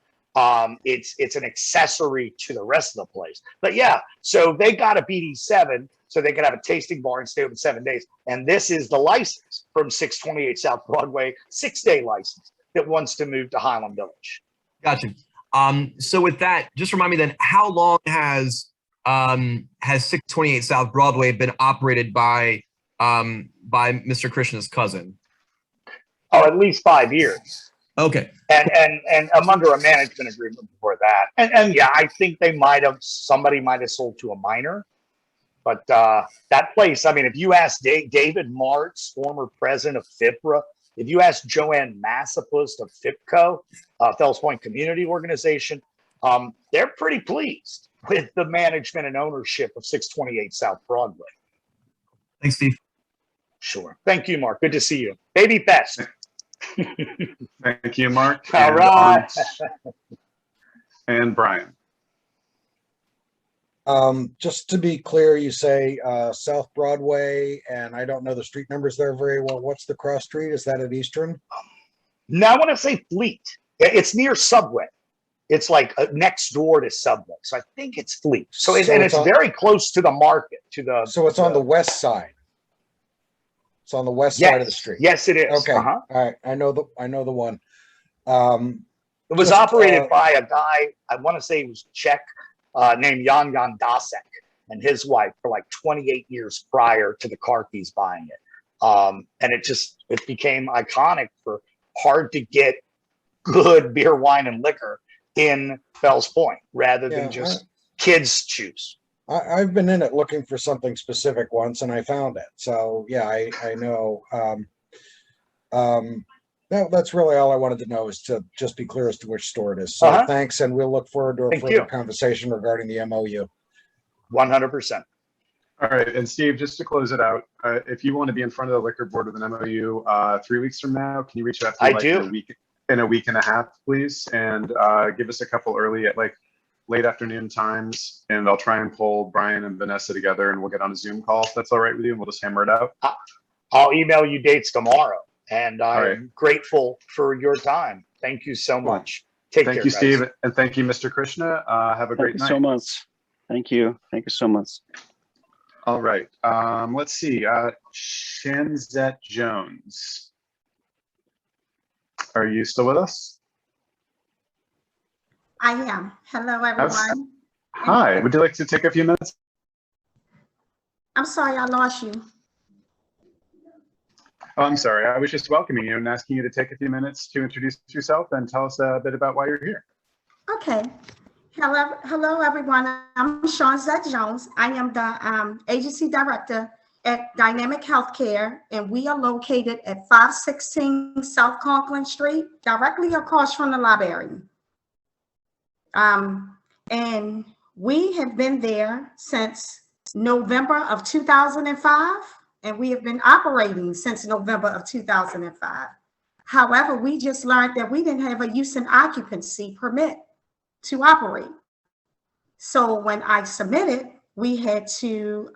It's an accessory to the rest of the place. But yeah, so they got a BD7 so they could have a tasting bar and stay open 7 days. And this is the license from 628 South Broadway, 6-day license that wants to move to Highland Village. Gotcha. So with that, just remind me then, how long has 628 South Broadway been operated by Mr. Krishna's cousin? Oh, at least 5 years. Okay. And I'm under a management agreement before that. And yeah, I think somebody might have sold to a minor. But that place, I mean, if you ask David Martz, former president of FIPRA, if you ask Joanne Massapust of FIPCO, Fells Point Community Organization, they're pretty pleased with the management and ownership of 628 South Broadway. Thanks, Steve. Sure. Thank you, Mark. Good to see you. Baby Fest. Thank you, Mark. All right. And Brian. Just to be clear, you say South Broadway, and I don't know the street numbers there very well. What's the cross street? Is that at Eastern? Now I want to say Fleet. It's near Subway. It's like next door to Subway. So I think it's Fleet. So it's very close to the market. So it's on the west side. It's on the west side of the street. Yes, it is. Okay. All right. I know the one. It was operated by a guy, I want to say he was Czech, named Jan Dasek and his wife for like 28 years prior to the Karkis buying it. And it became iconic for hard to get good beer, wine, and liquor in Fells Point rather than just kids' juice. I've been in it looking for something specific once and I found it. So yeah, I know. That's really all I wanted to know, is to just be clear as to which store it is. So thanks, and we'll look forward to a further conversation regarding the MOU. 100%. All right, and Steve, just to close it out, if you want to be in front of the liquor board with an MOU 3 weeks from now, can you reach out to me in a week and a half, please, and give us a couple early at like late afternoon times, and I'll try and pull Brian and Vanessa together, and we'll get on a Zoom call if that's all right with you, and we'll just hammer it out. I'll email you dates tomorrow, and I'm grateful for your time. Thank you so much. Take care, Thank you, guys. Steve, and thank you, Mr. Krishna. Have a Thank great you night. so much. Thank you. Thank you so much. All right. Let's see. Shanzette Jones. Are you still with us? I am. Hello, everyone. Hi. Would you like to take a few minutes? I'm sorry I lost you. Oh, I'm sorry. I was just welcoming you and asking you to take a few minutes to introduce yourself and tell us a bit about why you're here. Okay. Hello, everyone. I'm Shanzette Jones. I am the agency director at Dynamic Healthcare, and we are located at 516 South Conklin Street, directly across from the library. And we have been there since November of 2005, and we have been operating since November of 2005. However, we just learned that we didn't have a use and occupancy permit to operate. So when I submitted, we have to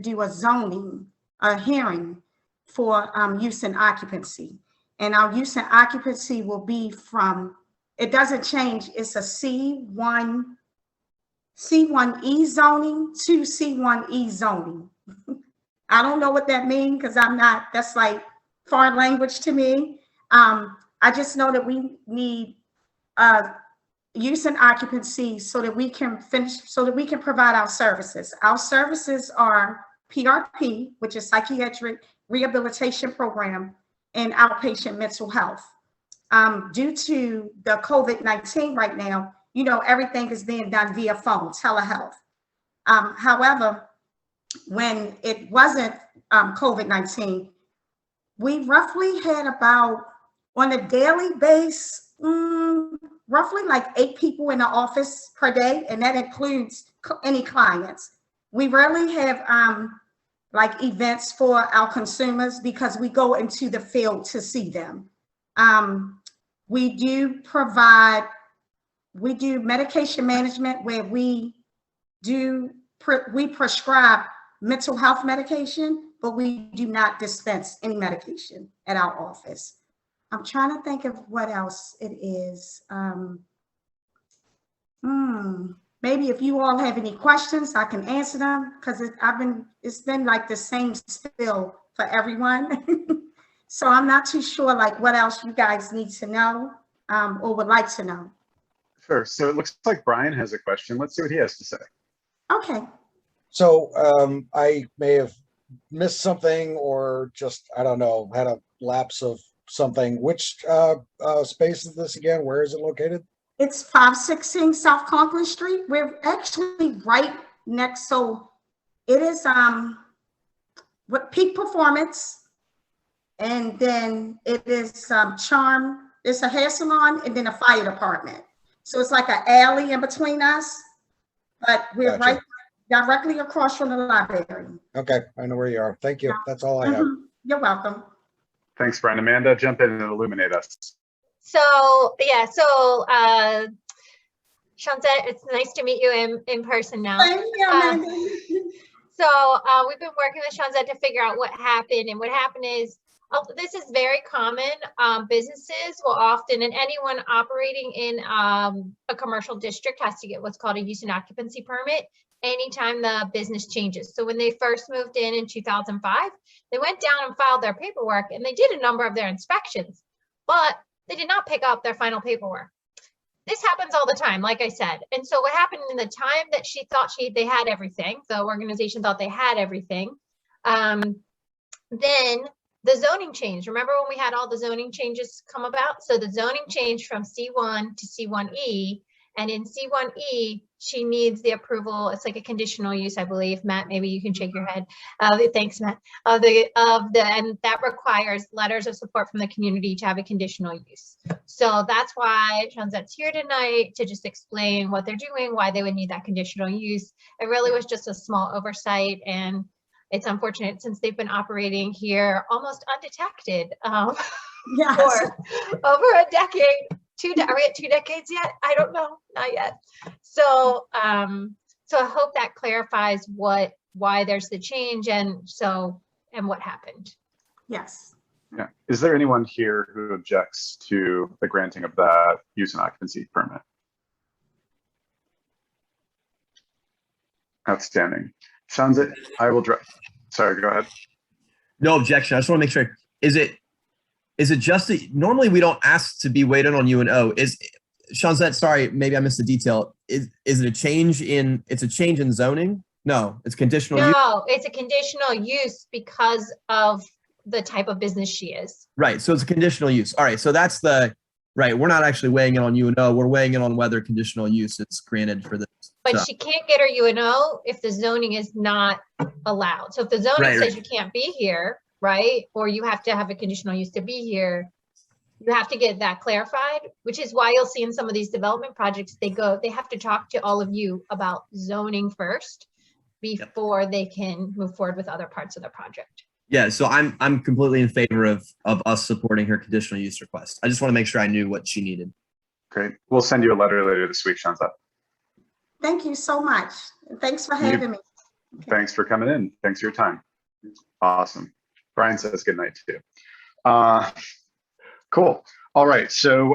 do a zoning, a hearing for use and occupancy. And our use and occupancy will be from, it doesn't change, it's a C1E zoning to C1E zoning. I don't know what that means because that's like foreign language to me. I just know that we need use and occupancy so that we can provide our services. Our services are PRP, which is psychiatric rehabilitation program, and outpatient mental health. Due to the COVID-19 right now, everything is being done via phone, telehealth. However, when it wasn't COVID-19, we roughly had about, on a daily basis, roughly like 8 people in the office per day, and that includes any clients. We rarely have like events for our consumers because we go into the field to see them. We do medication management where we prescribe mental health medication, but we do not dispense any medication at our office. I'm trying to think of what else it is. Maybe if you all have any questions, I can answer them because it's been like the same spill for everyone. So I'm not too sure like what else you guys need to know or would like to know. Sure. So it looks like Brian has a question. Let's see what he has to say. Okay. So I may have missed something or just, I don't know, had a lapse of something. Which space is this again? Where is it located? It's 516 South Conklin Street. We're actually right next. So it is what Peak Performance. And then it is Charm. It's a hair salon and then a fire department. So it's like an alley in between us, but we're right directly across from the library. Okay, I know where you are. Thank you. That's all I have. You're welcome. Thanks, Brian. Amanda, jump in and illuminate us. So yeah, Shanzette, it's nice to meet you in person now. Thank you, Amanda. So we've been working with Shanzette to figure out what happened, and what happened is, this is very common. Businesses will often, and anyone operating in a commercial district has to get what's called a use and occupancy permit anytime the business changes. So when they first moved in 2005, they went down and filed their paperwork, and they did a number of their inspections, but they did not pick up their final paperwork. This happens all the time, like I said. And so what happened in the time that she thought they had everything, the organization thought they had everything, then the zoning changed. Remember when we had all the zoning changes come about? So the zoning changed from C1 to C1E, and in C1E, she needs the approval. It's like a conditional use, I believe. Matt, maybe you can shake your head. Thanks, Matt. And that requires letters of support from the community to have a conditional use. So that's why Shanzette's here tonight, to just explain what they're doing, why they would need that conditional use. It really was just a small oversight, and it's unfortunate since they've been operating here almost undetected for over a decade. Are we at 2 decades yet? I don't know, not yet. So, so I hope that clarifies why there's the change and what happened. Yes. Yeah. Is there anyone here who objects to the granting of that use and occupancy permit? Outstanding. Sounds it. I will drop. Sorry, go ahead. No objection. I just want to make sure. Is it just that normally we don't ask to be waited on UNO? Is Shanzette, sorry, maybe I missed the detail. Is it a change in, it's a change in zoning? No, it's conditional use. No, it's a conditional use because of the type of business she is. Right. So it's a conditional use. All right. So that's right. We're not actually weighing in on UNO. We're weighing in on whether conditional use is granted for this. But So- she can't get her UNO if the zoning is not allowed. So if the zoning says you can't be here, right? Or you have to have a conditional use to be here, you have to get that clarified, which is why you'll see in some of these development projects, they have to talk to all of you about zoning first before they can move forward with other parts of the project. Yeah, so I'm completely in favor of us supporting her conditional use request. I just want to make sure I knew what she needed. Great. We'll send you a letter later this week, Shanzette. Thank you so much. Thanks for having me. Thanks for coming in. Thanks for your time. Awesome. Brian says good night too. Cool. All right. So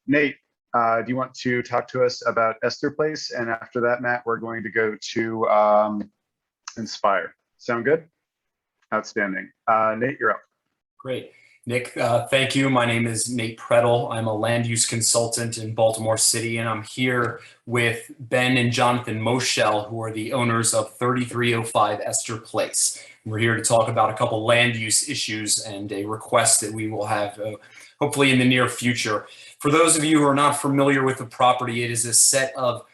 Nate, do you want to talk to us about Esther Place? And after that, Matt, we're going to go to Inspire. Sound good? Outstanding. Nate, you're up. Great. Nick, thank you. My name is Nate Prettle. I'm a land use consultant in Baltimore City, and I'm here with Ben and Jonathan Moschel, who are the owners of 3305 Esther Place. We're here to talk about a couple land use issues and a request that we will have hopefully in the near future. For those of you who are not familiar with the property, it is a set of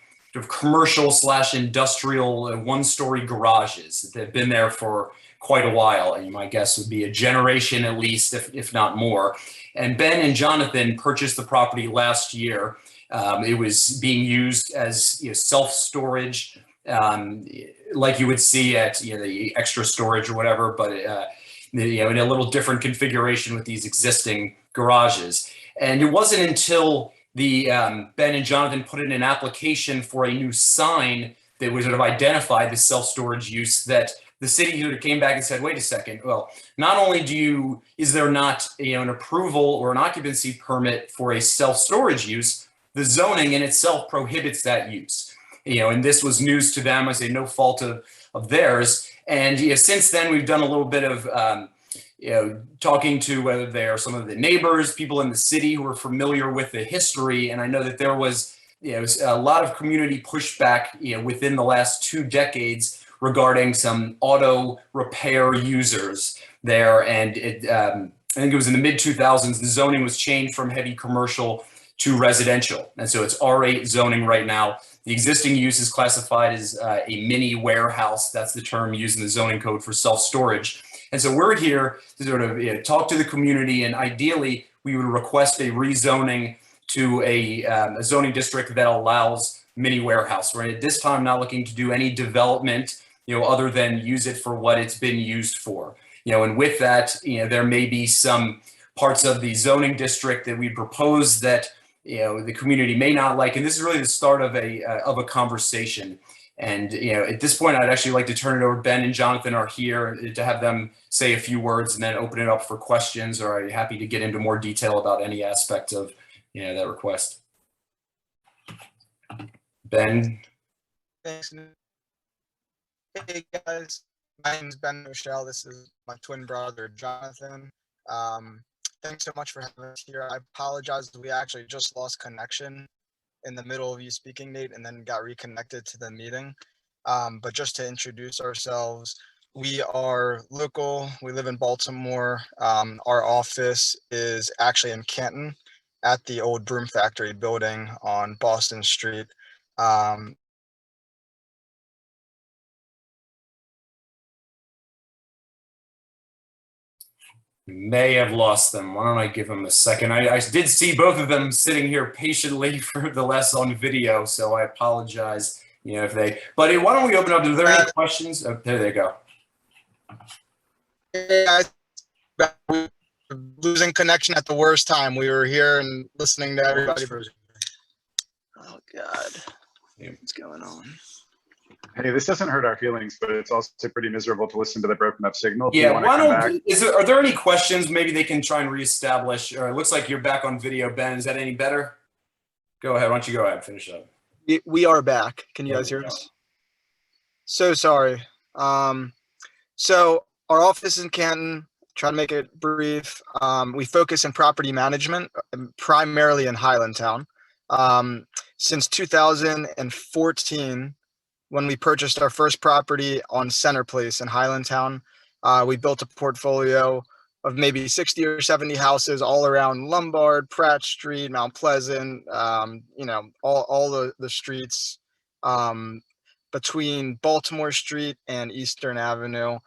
commercial / industrial one-story garages that have been there for quite a while. And my guess would be a generation at least, if not more. And Ben and Jonathan purchased the property last year. It was being used as self-storage, like you would see at the extra storage or whatever, but in a little different configuration with these existing garages. And it wasn't until the Ben and Jonathan put in an application for a new sign that would sort of identify the self-storage use that the city came back and said, wait a second, well, not only is there not an approval or an occupancy permit for a self-storage use, the zoning in itself prohibits that use. And this was news to them, I say no fault of theirs. And since then we've done a little bit of talking to whether they are some of the neighbors, people in the city who are familiar with the history. And I know that there was a lot of community pushback within the last 2 decades regarding some auto repair users there. And I think it was in the mid 2000s, the zoning was changed from heavy commercial to residential. And so it's R8 zoning right now. The existing use is classified as a mini warehouse. That's the term used in the zoning code for self-storage. And so we're here to sort of talk to the community, and ideally we would request a rezoning to a zoning district that allows mini warehouse. We're at this time not looking to do any development other than use it for what it's been used for. And with that, there may be some parts of the zoning district that we propose that, the community may not like. And this is really the start of a conversation. And, at this point, I'd actually like to turn it over. Ben and Jonathan are here to have them say a few words and then open it up for questions, or are you happy to get into more detail about any aspect of, that request? Ben? Thanks. Hey guys, my name is Ben Michelle. This is my twin brother, Jonathan. Thanks so much for having us here. I apologize. We actually just lost connection in the middle of you speaking, Nate, and then got reconnected to the meeting. But just to introduce ourselves, we are local. We live in Baltimore. Our office is actually in Canton at the old Broom Factory building on Boston Street. May have lost them. Why don't I give them a second? I did see both of them sitting here patiently for the less on video, so I apologize, if they, but why don't we open up, are there any questions? Oh, there they go. Hey guys, we're losing connection at the worst time. We were here and listening to everybody. Oh God, what's going on? Hey, this doesn't hurt our feelings, but it's also pretty miserable to listen to the broken up signal. If you Yeah, want to why come back. don't, are there any questions? Maybe they can try and reestablish, or it looks like you're back on video, Ben. Is that any better? Go ahead, why don't you go ahead, finish up. We are back. Can you guys hear us? So sorry. So our office is in Canton. Try to make it brief. We focus in property management, primarily in Highlandtown. Since 2014, when we purchased our first property on Center Place in Highlandtown, we built a portfolio of maybe 60 or 70 houses all around Lombard, Pratt Street, Mount Pleasant, you know, all the streets between Baltimore Street and Eastern Avenue,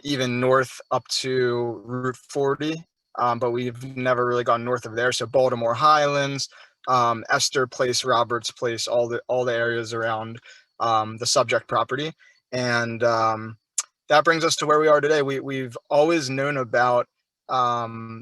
even north up to Route 40. But we've never really gone north of there. So Baltimore Highlands, Esther Place, Roberts Place, all the areas around the subject property. And that brings us to where we are today. We've always known about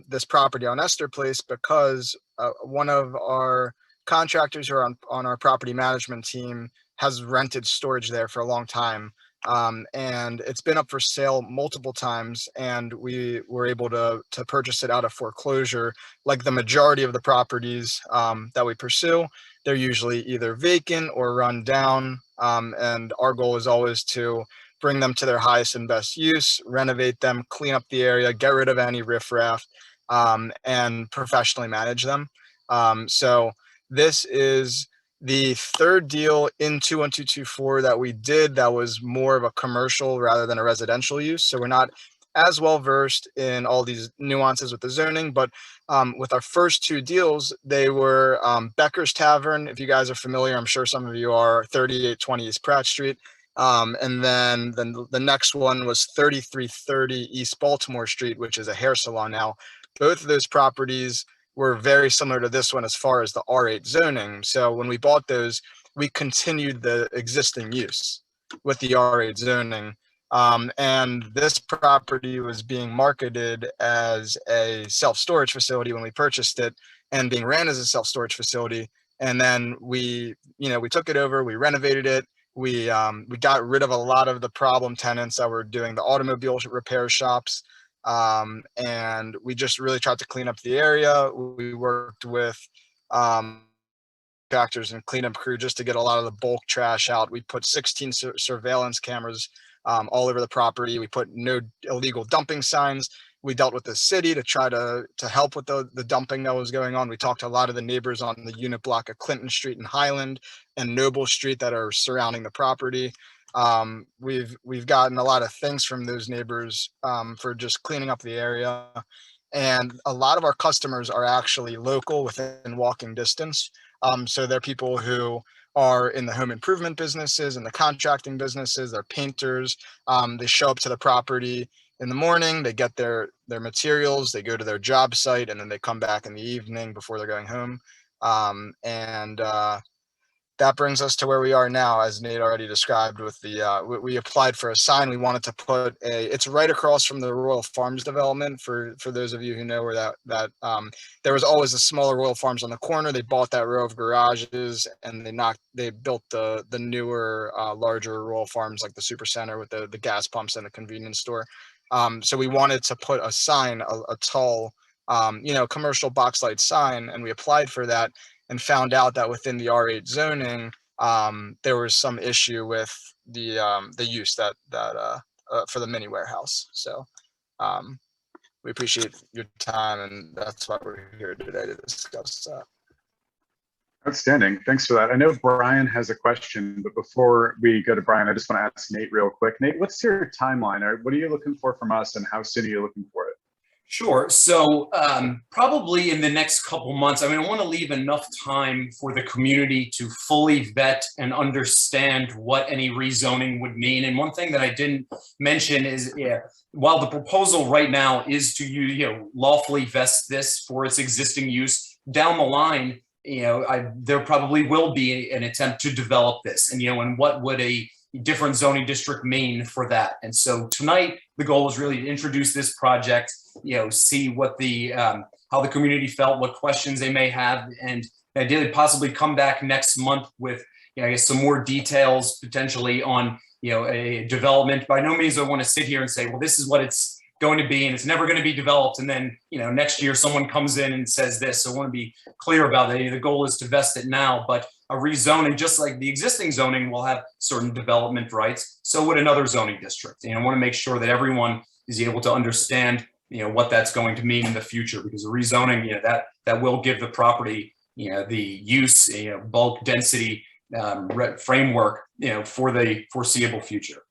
this property on Esther Place because one of our contractors who are on our property management team has rented storage there for a long time. And it's been up for sale multiple times, and we were able to purchase it out of foreclosure. Like the majority of the properties that we pursue, they're usually either vacant or run down. And our goal is always to bring them to their highest and best use, renovate them, clean up the area, get rid of any riffraff, and professionally manage them. So this is the third deal in 21224 that we did that was more of a commercial rather than a residential use. So we're not as well versed in all these nuances with the zoning, but with our first two deals, they were Becker's Tavern. If you guys are familiar, I'm sure some of you are, 3820 East Pratt Street. And then the next one was 3330 East Baltimore Street, which is a hair salon now. Both of those properties were very similar to this one as far as the R8 zoning. So when we bought those, we continued the existing use with the R8 zoning. And this property was being marketed as a self-storage facility when we purchased it, and being ran as a self-storage facility. And then we took it over, we renovated it. We got rid of a lot of the problem tenants that were doing the automobile repair shops. And we just really tried to clean up the area. We worked with contractors and cleanup crew just to get a lot of the bulk trash out. We put 16 surveillance cameras all over the property. We put no illegal dumping signs. We dealt with the city to try to help with the dumping that was going on. We talked to a lot of the neighbors on the unit block of Clinton Street and Highland and Noble Street that are surrounding the property. We've gotten a lot of thanks from those neighbors for just cleaning up the area. And a lot of our customers are actually local, within walking distance. So they're people who are in the home improvement businesses and the contracting businesses. They're painters. They show up to the property in the morning, they get their materials, they go to their job site, and then they come back in the evening before they're going home. That brings us to where we are now, as Nate already described. With the we applied for a sign. We wanted to put it's right across from the Royal Farms development. For those of you who know where that there was always a smaller Royal Farms on the corner. They bought that row of garages, and they built the newer larger Royal Farms, like the Super Center with the gas pumps and the convenience store. So we wanted to put a sign, a tall commercial box light sign, and we applied for that and found out that within the R8 zoning, there was some issue with the use that for the mini warehouse. So we appreciate your time, and that's why we're here today to discuss that. Outstanding. Thanks for that. I know Brian has a question, but before we go to Brian, I just want to ask Nate real quick. Nate, what's your timeline? What are you looking for from us, and how soon are you looking for it? Sure. So probably in the next couple months, I mean, I want to leave enough time for the community to fully vet and understand what any rezoning would mean. And one thing that I didn't mention is, while the proposal right now is to lawfully vest this for its existing use, down the line, there probably will be an attempt to develop this, and what would a different zoning district mean for that. And so tonight, the goal is really to introduce this project, see what how the community felt, what questions they may have, and ideally possibly come back next month with I guess some more details potentially on, a development. By no means do I want to sit here and say, well, this is what it's going to be and it's never going to be developed. And then, next year someone comes in and says this. So I want to be clear about that. The goal is to vest it now, but a rezoning, just like the existing zoning will have certain development rights, so would another zoning district. I want to make sure that everyone is able to understand, what that's going to mean in the future, because a rezoning, that will give the property, the use, bulk density framework, for the foreseeable future.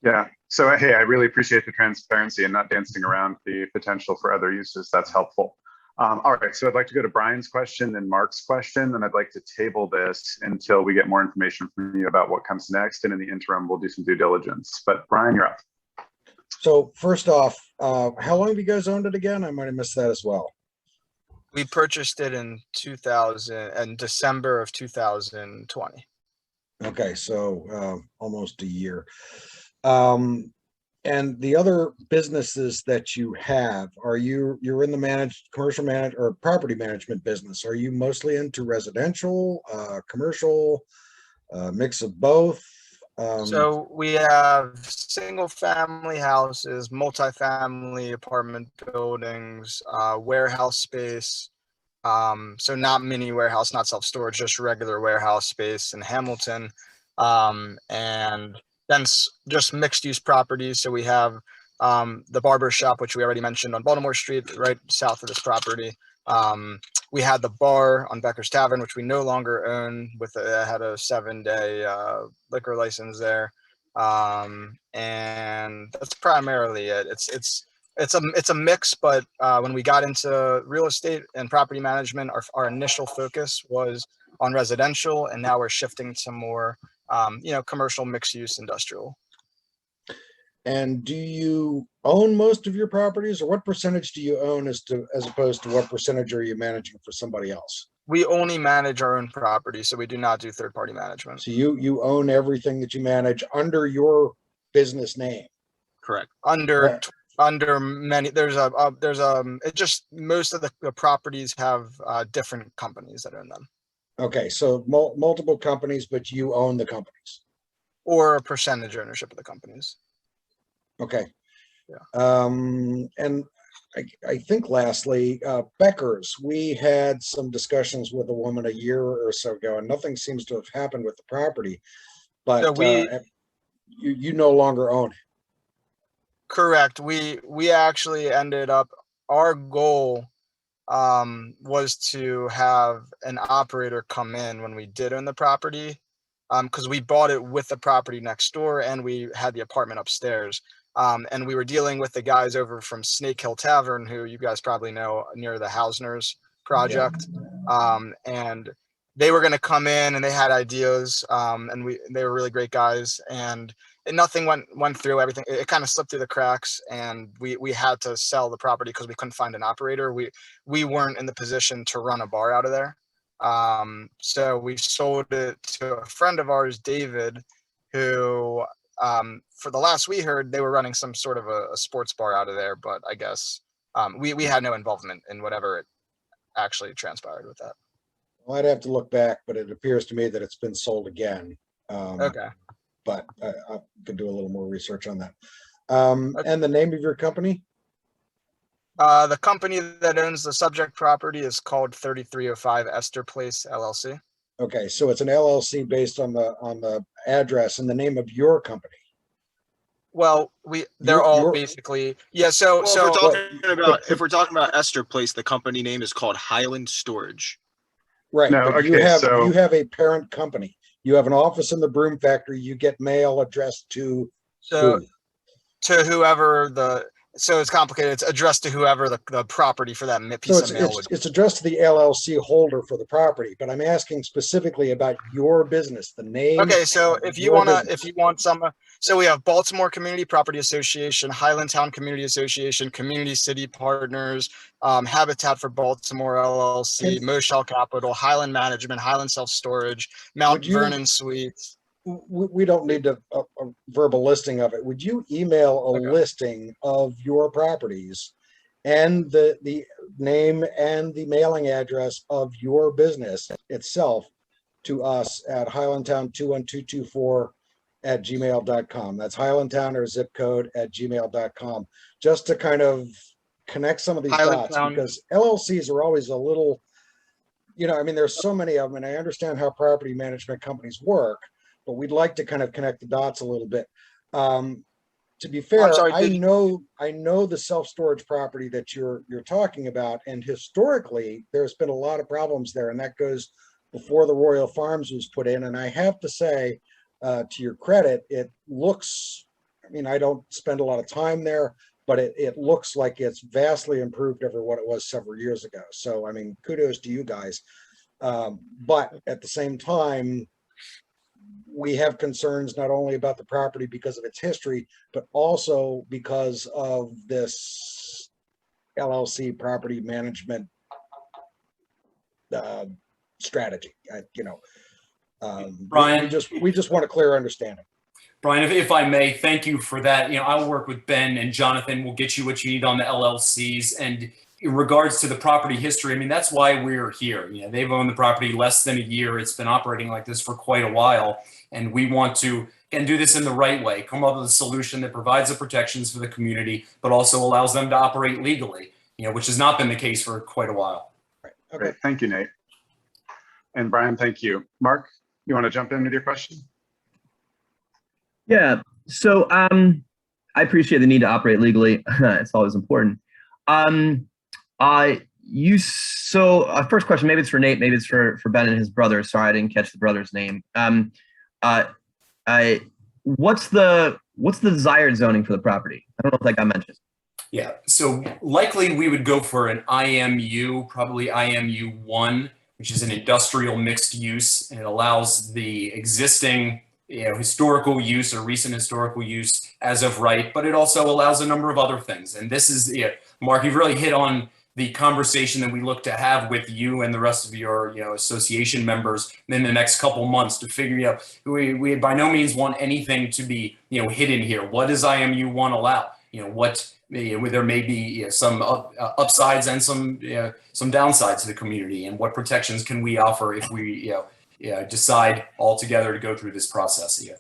Yeah. So, hey, I really appreciate the transparency and not dancing around the potential for other uses. That's helpful. All right. So I'd like to go to Brian's question and Mark's question, and I'd like to table this until we get more information from you about what comes next. And in the interim, we'll do some due diligence. But Brian, you're up. So first off, how long have you guys owned it again? I might have missed that as well. We purchased it in December of 2020. Okay, so almost a year. And the other businesses that you have, you're in the commercial or property management business. Are you mostly into residential, commercial, mix of both? So we have single family houses, multifamily apartment buildings, warehouse space. So not mini warehouse, not self-storage, just regular warehouse space in Hamilton. And then just mixed use properties. So we have the barber shop, which we already mentioned on Baltimore Street, right south of this property. We had the bar on Becker's Tavern, which we no longer own. Had a 7-day liquor license there, and that's primarily it. It's a mix, but when we got into real estate and property management, our initial focus was on residential, and now we're shifting to more commercial, mixed use, industrial. And do you own most of your properties, or what percentage do you own as opposed to what percentage are you managing for somebody else? We only manage our own property, so we do not do third-party management. So you own everything that you manage under your business name. Correct. Under many, it just, most of the properties have different companies that own them. Okay, so multiple companies, but you own the companies. Or a percentage ownership of the companies. Okay. Yeah. And I think lastly, Becker's, we had some discussions with a woman a year or so ago, and nothing seems to have happened with the property, but so you no longer own it. Correct. We actually ended up, our goal was to have an operator come in when we did own the property, because we bought it with the property next door and we had the apartment upstairs. And we were dealing with the guys over from Snake Hill Tavern, who you guys probably know, near the Hausner's project. Yeah. And they were going to come in and they had ideas, and they were really great guys, and nothing went through. Everything, it kind of slipped through the cracks, and we had to sell the property because we couldn't find an operator. We weren't in the position to run a bar out of there. So we sold it to a friend of ours, David, who, for the last we heard, they were running some sort of a sports bar out of there, but I guess we had no involvement in whatever it actually transpired with that. Well, I'd have to look back, but it appears to me that it's been sold again. Okay. But I could do a little more research on that. And the name of your company? The company that owns the subject property is called 3305 Esther Place LLC. Okay, so it's an LLC based on the address and the name of your company. Well, they're all basically, yeah. So if we're talking about Esther Place, the company name is called Highland Storage. Right. No, but okay, you have a parent company. You have an office in the broom factory. You get mail addressed to whoever so it's complicated. It's addressed to whoever the property for that piece of mail would. It's addressed to the LLC holder for the property, but I'm asking specifically about your business, the name. Okay, so if you want some, so we have Baltimore Community Property Association, Highlandtown Community Association, Community City Partners, Habitat for Baltimore LLC, Moshell Capital, Highland Management, Highland Self Storage, Mount Vernon Suites. We don't need a verbal listing of it. Would you email a listing of your properties and the name and the mailing address of your business itself to us at highlandtown21224@gmail.com. That's Highlandtown or zip code at gmail.com, just to kind of connect some of these dots, Highlandtown. because LLCs are always a little, I mean, there's so many of them, and I understand how property management companies work, but we'd like to kind of connect the dots a little bit. To be fair, sorry, I know the self-storage property that you're talking about, and historically there's been a lot of problems there, and that goes before the Royal Farms was put in. And I have to say, to your credit, it looks, I mean, I don't spend a lot of time there, but it looks like it's vastly improved over what it was several years ago. So, I mean, kudos to you guys. But at the same time, we have concerns not only about the property because of its history, but also because of this LLC property management strategy. Brian, we just want a clear understanding. Brian, if I may, thank you for that. I'll work with Ben and Jonathan. We'll get you what you need on the LLCs. And in regards to the property history, I mean, that's why we're here. They've owned the property less than a year. It's been operating like this for quite a while. And we want to, again, do this in the right way, come up with a solution that provides the protections for the community, but also allows them to operate legally, which has not been the case for quite a while. Right. Okay. Great. Thank you, Nate. And Brian, thank you. Mark, you want to jump in with your question? Yeah. So I appreciate the need to operate legally. It's always important. First question, maybe it's for Nate, maybe it's for Ben and his brother. Sorry, I didn't catch the brother's name. What's the desired zoning for the property? I don't know if that got mentioned. Yeah, so likely we would go for an IMU, probably IMU1, which is an industrial mixed use, and it allows the existing historical use or recent historical use as of right, but it also allows a number of other things. And this is, Mark, you've really hit on the conversation that we look to have with you and the rest of your association members in the next couple months to figure out. We by no means want anything to be hidden here. What does IMU1 allow? There may be some upsides and some downsides to the community, and what protections can we offer if we decide altogether to go through this process here.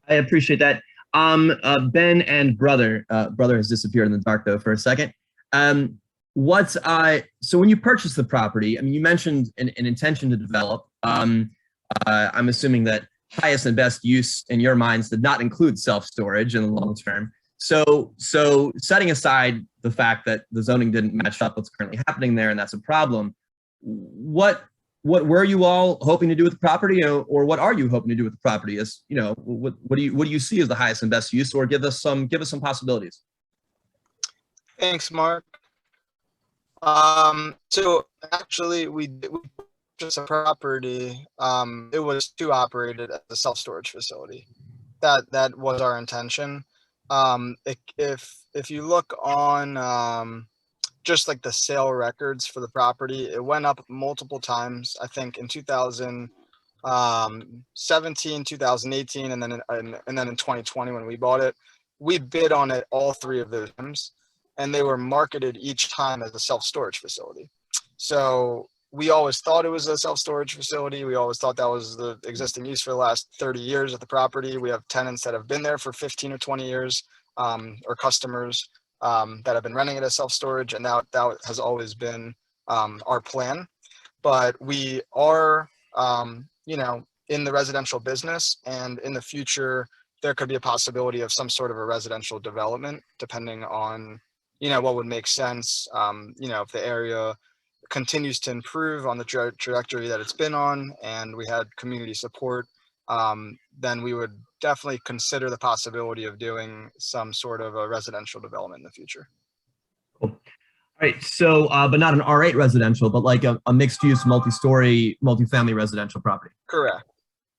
I appreciate that. Ben and brother has disappeared in the dark though for a second. So when you purchased the property, I mean, you mentioned an intention to develop. I'm assuming that highest and best use in your minds did not include self-storage in the long term. So setting aside the fact that the zoning didn't match up what's currently happening there, and that's a problem, what were you all hoping to do with the property, or what are you hoping to do with the property? As what do you see as the highest and best use, or give us some possibilities? Thanks, Mark. So actually, we purchased a property. It was to operate it as a self-storage facility. That was our intention. If you look on just like the sale records for the property, it went up multiple times. I think in 2017, 2018, and then in 2020 when we bought it, we bid on it all three of those times, and they were marketed each time as a self-storage facility. So we always thought it was a self-storage facility. We always thought that was the existing use for the last 30 years of the property. We have tenants that have been there for 15 or 20 years, or customers that have been renting it as self-storage, and that has always been our plan. But we are, in the residential business, and in the future, there could be a possibility of some sort of a residential development, depending on, what would make sense. If the area continues to improve on the trajectory that it's been on, and we had community support, then we would definitely consider the possibility of doing some sort of a residential development in the future. Cool. All right, so but not an R8 residential, but like a mixed-use, multi-story, multi-family residential property. Correct.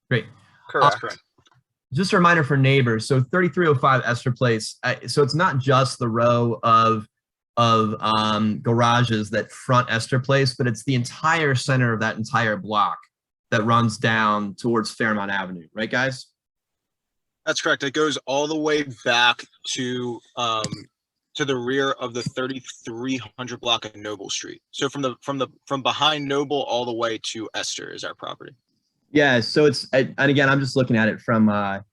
Great. Correct. Just a reminder for neighbors. So 3305 Esther Place. So it's not just the row of garages that front Esther Place, but it's the entire center of that entire block that runs down towards Fairmont Avenue, right, guys? That's correct. It goes all the way back to to the rear of the 3300 block of Noble Street. So from behind Noble all the way to Esther is our property. Yeah, so and again, I'm just looking at it from on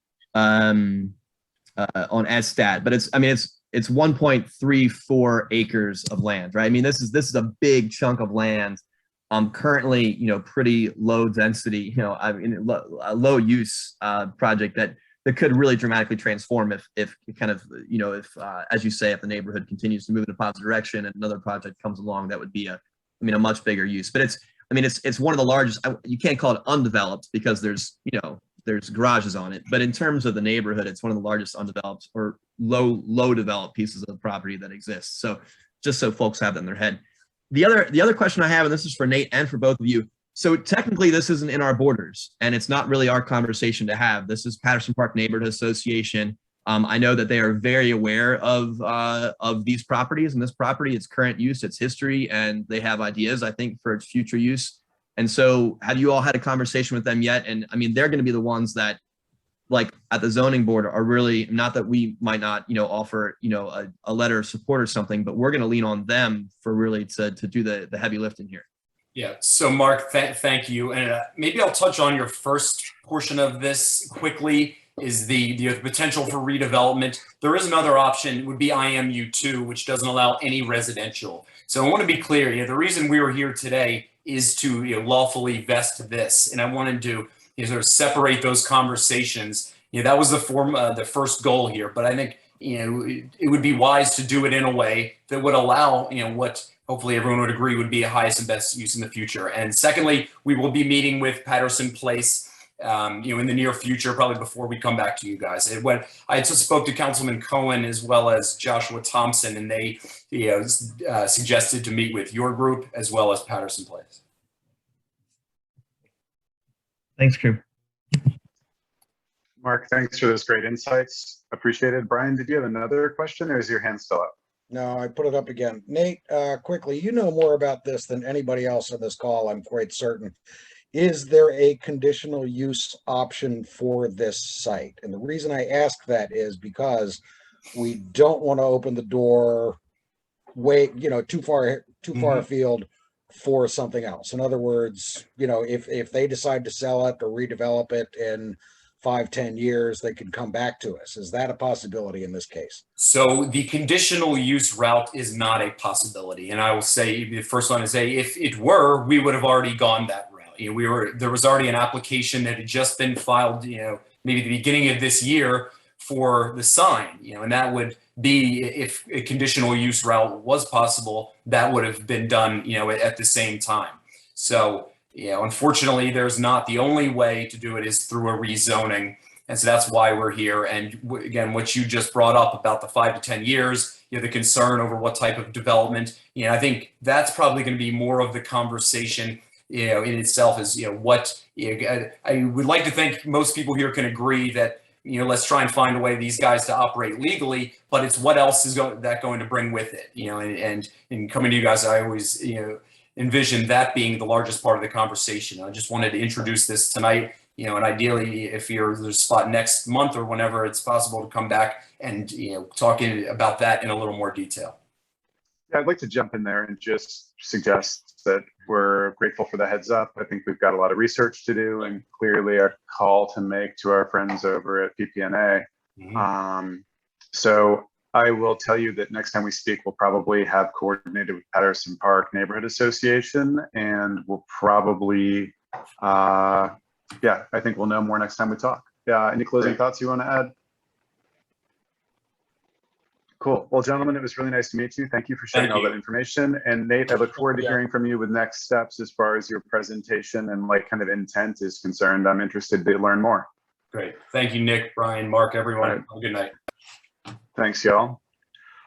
SStat, but it's 1.34 acres of land, right? I mean, this is a big chunk of land. Currently, pretty low density, a low use project that could really dramatically transform if kind of, as you say, if the neighborhood continues to move in a positive direction and another project comes along, that would be a much bigger use. But it's one of the largest. You can't call it undeveloped because there's garages on it, but in terms of the neighborhood, it's one of the largest undeveloped or low developed pieces of property that exists. So just so folks have that in their head. The other question I have, and this is for Nate and for both of you. So technically this isn't in our borders and it's not really our conversation to have. This is Patterson Park Neighborhood Association. I know that they are very aware of these properties and this property, its current use, its history, and they have ideas, I think, for its future use. And so have you all had a conversation with them yet? And I mean, they're going to be the ones that, like at the zoning board, are really, not that we might not, offer, a letter of support or something, but we're going to lean on them for really to do the heavy lifting here. Yeah. So Mark, thank you. And maybe I'll touch on your first portion of this quickly, is the potential for redevelopment. There is another option, it would be IMU2, which doesn't allow any residential. So I want to be clear, the reason we were here today is to lawfully vest this. And I wanted to sort of separate those conversations. That was the first goal here. But I think it would be wise to do it in a way that would allow what hopefully everyone would agree would be a highest and best use in the future. And secondly, we will be meeting with Patterson Place in the near future, probably before we come back to you guys. When I just spoke to Councilman Cohen as well as Joshua Thompson, and they suggested to meet with your group as well as Patterson Place. Thanks, crew. Mark, thanks for those great insights. Appreciated. Brian, did you have another question or is your hand still up? No, I put it up again. Nate, quickly, you know more about this than anybody else on this call, I'm quite certain. Is there a conditional use option for this site? And the reason I ask that is because we don't want to open the door too far afield for something else. In other words, if they decide to sell it or redevelop it in 5-10 years, they can come back to us. Is that a possibility in this case? So the conditional use route is not a possibility. And I will say, the first one is if it were, we would have already gone that route. There was already an application that had just been filed, maybe the beginning of this year for the sign, and that would be, if a conditional use route was possible, that would have been done, at the same time. So, unfortunately, there's not. The only way to do it is through a rezoning. And so that's why we're here. And again, what you just brought up about the 5 to 10 years, the concern over what type of development, I think that's probably going to be more of the conversation, in itself is, what, I would like to think most people here can agree that, let's try and find a way these guys to operate legally, but it's what else is that going to bring with it, and coming to you guys, I always, envision that being the largest part of the conversation. I just wanted to introduce this tonight, and ideally, if there's a spot next month or whenever it's possible to come back and, talking about that in a little more detail. Yeah, I'd like to jump in there and just suggest that we're grateful for the heads up. I think we've got a lot of research to do and clearly a call to make to our friends over at PPNA. So I will tell you that next time we speak, we'll probably have coordinated with Patterson Park Neighborhood Association, and we'll probably, I think we'll know more next time we talk. Any closing thoughts you want to add? Cool. Well, gentlemen, it was really nice to meet you. Thank you for sharing all that information. And Nate, I look forward to hearing from you with next steps as far as your presentation and kind of intent is concerned. I'm interested to learn more. Great. Thank you, Nick, Brian, Mark, everyone. Have a good night. Thanks, y'all.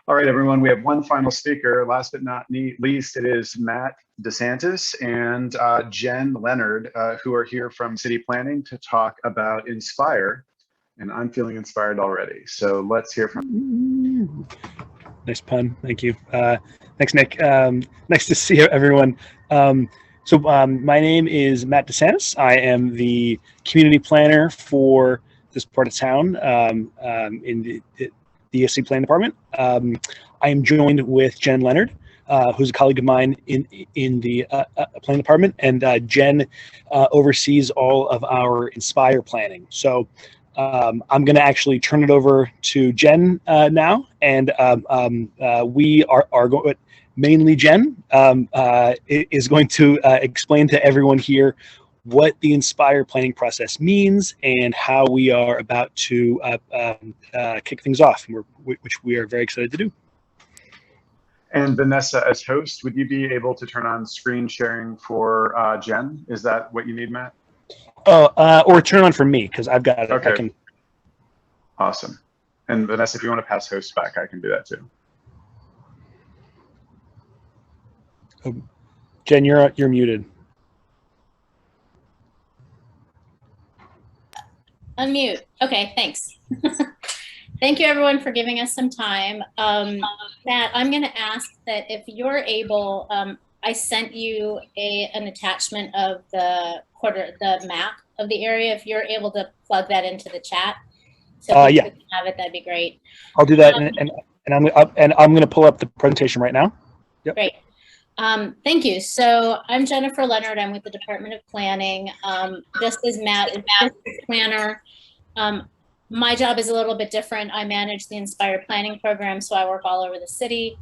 All right, everyone, we have one final speaker. Last but not least, it is Matt DeSantis and Jen Leonard, who are here from City Planning to talk about Inspire. And I'm feeling inspired already. So let's hear from. Nice pun. Thank you. Thanks, Nick. Nice to see everyone. My name is Matt DeSantis. I am the community planner for this part of town. the ESC Planning Department. I am joined with Jen Leonard, who's a colleague of mine in the Planning Department, and Jen oversees all of our Inspire planning. So I'm going to actually turn it over to Jen now, and we are going. Mainly Jen is going to explain to everyone here what the Inspire planning process means and how we are about to kick things off, which we are very excited to do. And Vanessa, as host, would you be able to turn on screen sharing for Jen? Is that what you need, Matt? Oh, or turn on for me, because I've got it. Okay. I can... Awesome. And Vanessa, if you want to pass host back, I can do that too. Jen, you're muted. Unmute. Okay, thanks. Thank you everyone for giving us some time. Matt, I'm going to ask that if you're able, I sent you an attachment of the map of the area. If you're able to plug that into the chat, so if you can have it, that'd be great. I'll do that, and I'm going to pull up the presentation right now. Yep. Great. Thank you. So I'm Jennifer Leonard. I'm with the Department of Planning. This is Matt, planner. My job is a little bit different. I manage the Inspire planning program, so I work all over the city.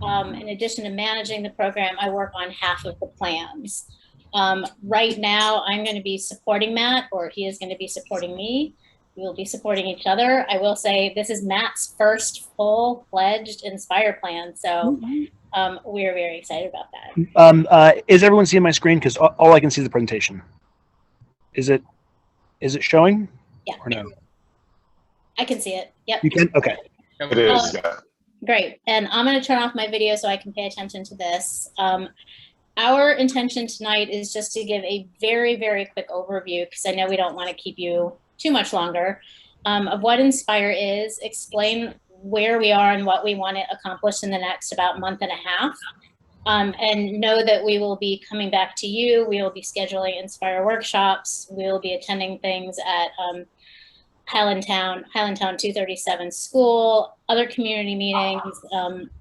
In addition to managing the program, I work on half of the plans. Right now, I'm going to be supporting Matt, or he is going to be supporting me. We will be supporting each other. I will say this is Matt's first full-fledged Inspire plan, so we're very excited about that. Is everyone seeing my screen? Because all I can see is the presentation. Is it showing? Yeah. Or no? I can see it. Yep. You can? Okay. It is. Great. And I'm going to turn off my video so I can pay attention to this. Our intention tonight is just to give a very, very quick overview, because I know we don't want to keep you too much longer, of what Inspire is, explain where we are and what we want to accomplish in the next about month and a half. And know that we will be coming back to you. We will be scheduling Inspire workshops. We will be attending things at Highlandtown 237 School, other community meetings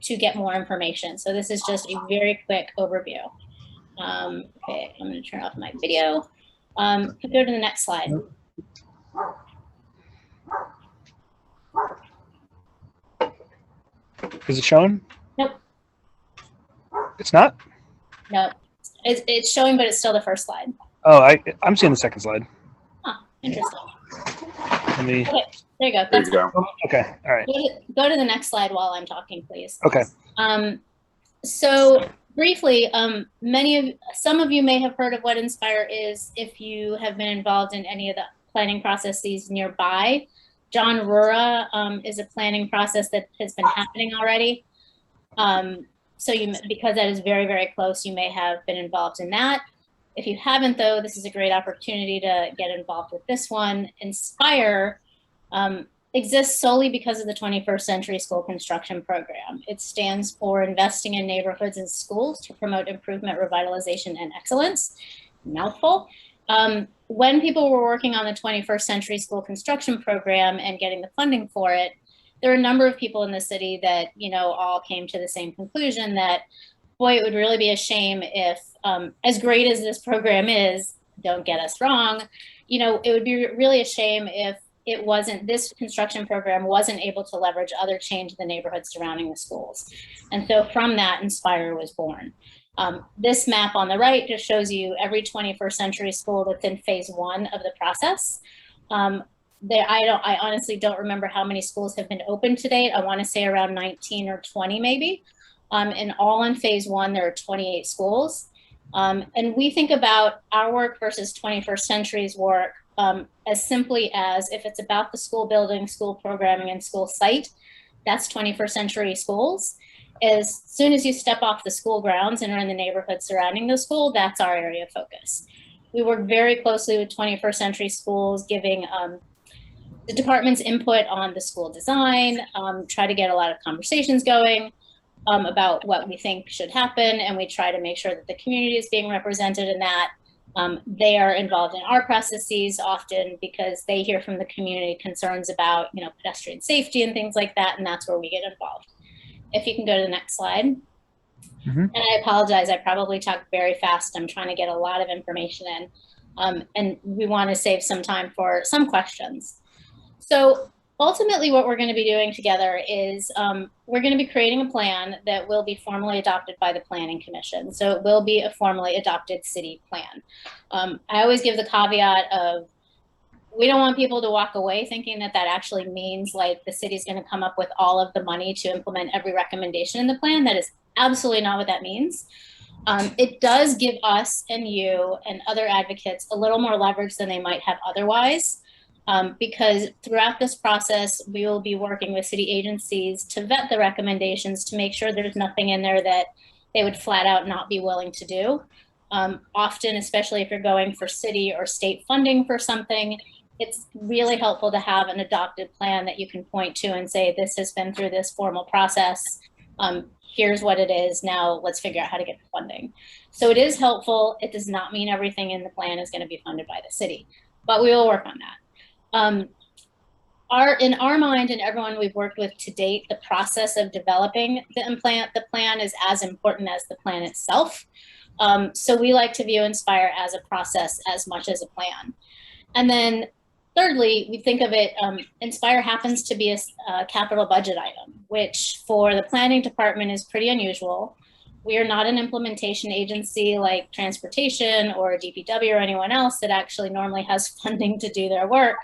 to get more information. So this is just a very quick overview. Okay, I'm going to turn off my video. Go to the next slide. Is it showing? Nope. It's not? No, it's showing, but it's still the first slide. Oh, I'm seeing the second slide. Huh, interesting. Let me... Okay, there you go. There you go. Okay, all right. Go to the next slide while I'm talking, please. Okay. So briefly, some of you may have heard of what Inspire is if you have been involved in any of the planning processes nearby. John Rura is a planning process that has been happening already. So because that is very, very close, you may have been involved in that. If you haven't, though, this is a great opportunity to get involved with this one. Inspire exists solely because of the 21st Century School Construction Program. It stands for Investing in Neighborhoods and Schools to Promote Improvement, Revitalization, and Excellence. Mouthful. When people were working on the 21st Century School Construction Program and getting the funding for it, there were a number of people in the city that, all came to the same conclusion that, boy, it would really be a shame if, as great as this program is, don't get us wrong, it would be really a shame if this construction program wasn't able to leverage other change in the neighborhoods surrounding the schools. And so from that, Inspire was born. This map on the right just shows you every 21st century school that's in phase 1 of the process. I honestly don't remember how many schools have been open to date. I want to say around 19 or 20 maybe. And all in phase 1, there are 28 schools. And we think about our work versus 21st century's work as simply as if it's about the school building, school programming, and school site, that's 21st century schools. As soon as you step off the school grounds and are in the neighborhood surrounding the school, that's our area of focus. We work very closely with 21st century schools, giving the department's input on the school design, try to get a lot of conversations going about what we think should happen, and we try to make sure that the community is being represented in that. They are involved in our processes often because they hear from the community concerns about, you know, pedestrian safety and things like that, and that's where we get involved. If you can go to the next slide. And I apologize, I probably talked very fast. I'm trying to get a lot of information in, and we want to save some time for some questions. So ultimately what we're going to be doing together is we're going to be creating a plan that will be formally adopted by the Planning Commission. So it will be a formally adopted city plan. I always give the caveat of, we don't want people to walk away thinking that that actually means like the city's going to come up with all of the money to implement every recommendation in the plan. That is absolutely not what that means. It does give us and you and other advocates a little more leverage than they might have otherwise, because throughout this process, we will be working with city agencies to vet the recommendations to make sure there's nothing in there that they would flat out not be willing to do. Often, especially if you're going for city or state funding for something, it's really helpful to have an adopted plan that you can point to and say, this has been through this formal process. Here's what it is. Now let's figure out how to get the funding. So it is helpful. It does not mean everything in the plan is going to be funded by the city, but we will work on that. In our mind and everyone we've worked with to date, the process of developing the plan is as important as the plan itself. So we like to view Inspire as a process as much as a plan. And then thirdly, we think of it, Inspire happens to be a capital budget item, which for the planning department is pretty unusual. We are not an implementation agency like transportation or DPW or anyone else that actually normally has funding to do their work.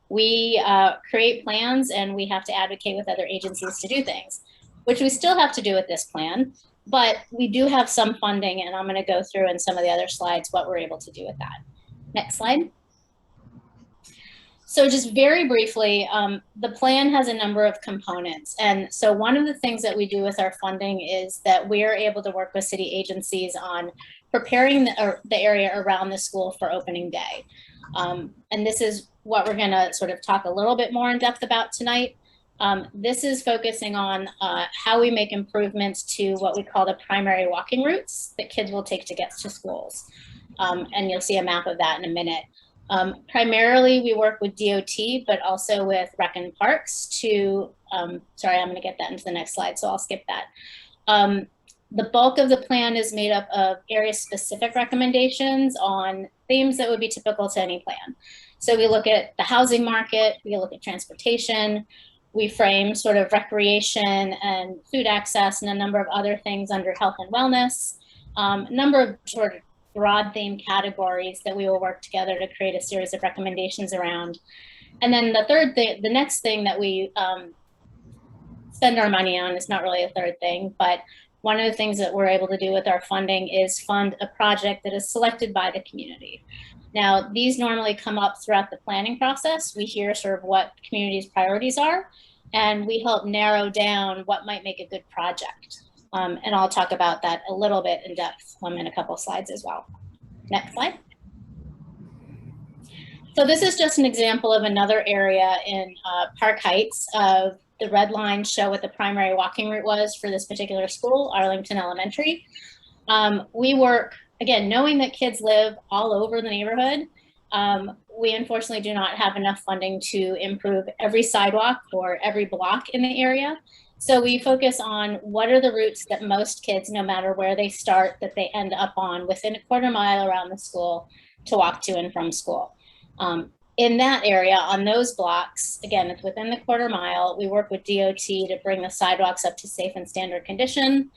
We create plans and we have to advocate with other agencies to do things, which we still have to do with this plan, but we do have some funding, and I'm going to go through in some of the other slides what we're able to do with that. Next slide. So just very briefly, the plan has a number of components. And so one of the things that we do with our funding is that we are able to work with city agencies on preparing the area around the school for opening day. And this is what we're gonna sort of talk a little bit more in depth about tonight. This is focusing on how we make improvements to what we call the primary walking routes that kids will take to get to schools. And you'll see a map of that in a minute. Primarily, we work with DOT, but also with Rec and Parks to, sorry, I'm going to get that into the next slide, so I'll skip that. The bulk of the plan is made up of area-specific recommendations on themes that would be typical to any plan. So we look at the housing market, we look at transportation, we frame sort of recreation and food access and a number of other things under health and wellness, a number of sort of broad theme categories that we will work together to create a series of recommendations around. And then the third thing, the next thing that we spend our money on is not really a third thing, but one of the things that we're able to do with our funding is fund a project that is selected by the community. Now, these normally come up throughout the planning process. We hear sort of what the community's priorities are, and we help narrow down what might make a good project. And I'll talk about that a little bit in depth in a couple slides as well. Next slide. So this is just an example of another area in Park Heights of the red lines show what the primary walking route was for this particular school, Arlington Elementary. We work, again, knowing that kids live all over the neighborhood, we unfortunately do not have enough funding to improve every sidewalk or every block in the area. So we focus on what are the routes that most kids, no matter where they start, that they end up on within a quarter mile around the school to walk to and from school. In that area, on those blocks, again, it's within the quarter mile, we work with DOT to bring the sidewalks up to safe and standard condition.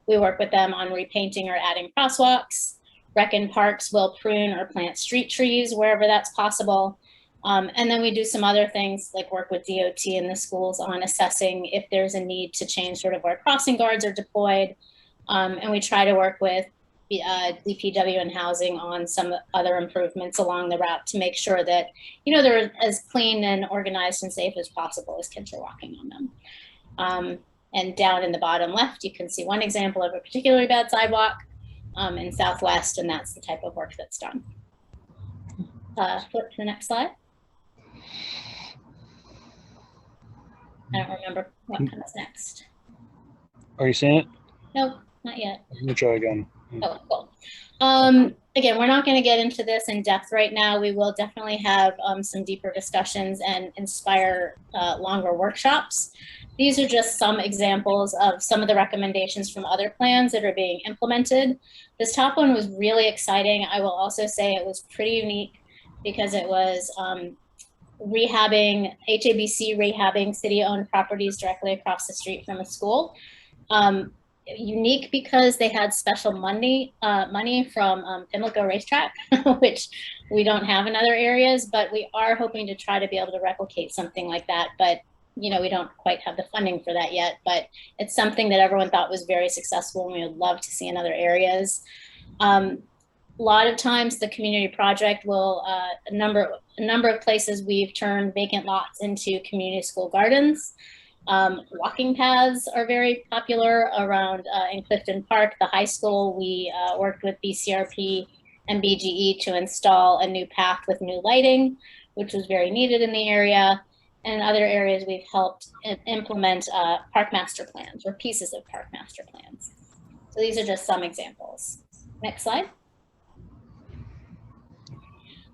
We work with them on repainting or adding crosswalks. Rec and Parks will prune or plant street trees wherever that's possible. And then we do some other things like work with DOT in the schools on assessing if there's a need to change sort of where crossing guards are deployed. And we try to work with DPW and housing on some other improvements along the route to make sure that, you know, they're as clean and organized and safe as possible as kids are walking on them. And down in the bottom left, you can see one example of a particularly bad sidewalk in Southwest, and that's the type of work that's done. Flip to the next slide. I don't remember what comes next. Are you seeing it? Nope, not yet. Let me try again. Oh, cool. again, we're not going to get into this in depth right now. We will definitely have some deeper discussions and inspire longer workshops. These are just some examples of some of the recommendations from other plans that are being implemented. This top one was really exciting. I will also say it was pretty unique because it was rehabbing, HABC rehabbing city-owned properties directly across the street from a school. Unique because they had special money from Pimlico Racetrack, which we don't have in other areas, but we are hoping to try to be able to replicate something like that. But we don't quite have the funding for that yet, but it's something that everyone thought was very successful and we would love to see in other areas. A lot of times the community project will, a number of places we've turned vacant lots into community school gardens. Walking paths are very popular around in Clifton Park, the high school. We worked with BCRP and BGE to install a new path with new lighting, which was very needed in the area. And in other areas, we've helped implement park master plans or pieces of park master plans. So these are just some examples. Next slide.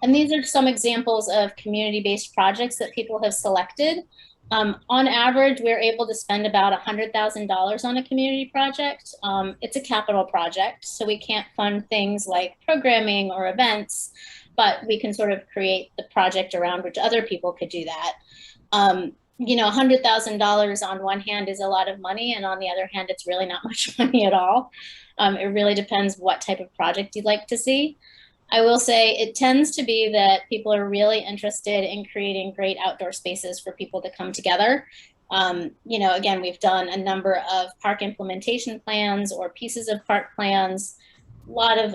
And these are some examples of community-based projects that people have selected. On average, we're able to spend about $100,000 on a community project. It's a capital project, so we can't fund things like programming or events, but we can sort of create the project around which other people could do that. $100,000 on one hand is a lot of money, and on the other hand, it's really not much money at all. It really depends what type of project you'd like to see. I will say it tends to be that people are really interested in creating great outdoor spaces for people to come together. Again, we've done a number of park implementation plans or pieces of park plans, a lot of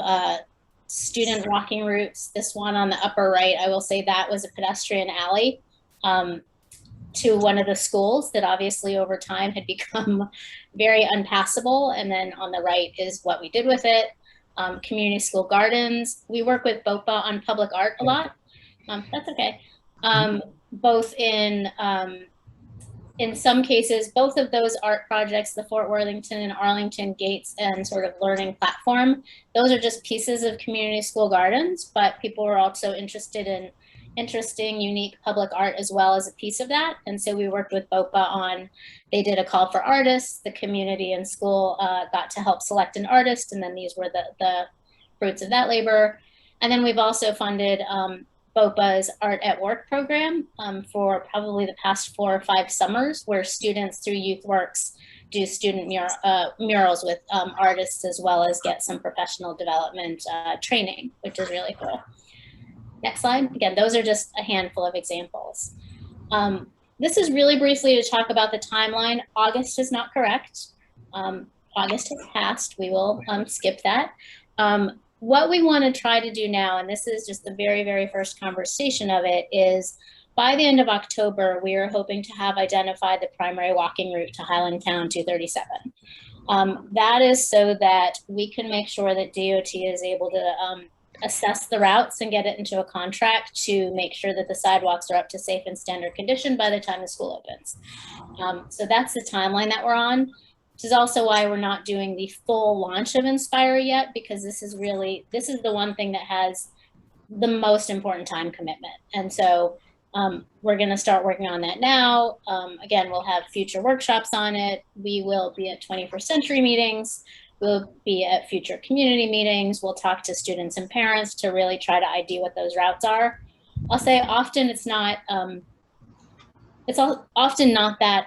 student walking routes. This one on the upper right, I will say that was a pedestrian alley to one of the schools that obviously over time had become very unpassable. And then on the right is what we did with it. Community school gardens. We work with BOPA on public art a lot. That's okay. Both in some cases, both of those art projects, the Fort Worthington and Arlington Gates and sort of learning platform, those are just pieces of community school gardens, but people were also interested in interesting, unique public art as well as a piece of that. And so we worked with BOPA on, they did a call for artists, the community and school got to help select an artist, and then these were the fruits of that labor. And then we've also funded BOPA's Art at Work program for probably the past 4 or 5 summers, where students through YouthWorks do student murals with artists, as well as get some professional development training, which is really cool. Next slide. Again, those are just a handful of examples. This is really briefly to talk about the timeline. August is not correct. August has passed. We will skip that. What we want to try to do now, and this is just the very, very first conversation of it, is by the end of October, we are hoping to have identified the primary walking route to Highlandtown 237. That is so that we can make sure that DOT is able to assess the routes and get it into a contract to make sure that the sidewalks are up to safe and standard condition by the time the school opens. So that's the timeline that we're on, which is also why we're not doing the full launch of Inspire yet, because this is the one thing that has the most important time commitment. And so we're going to start working on that now. Again, we'll have future workshops on it. We will be at 21st Century meetings. We'll be at future community meetings. We'll talk to students and parents to really try to ID what those routes are. I'll say often it's not, often not that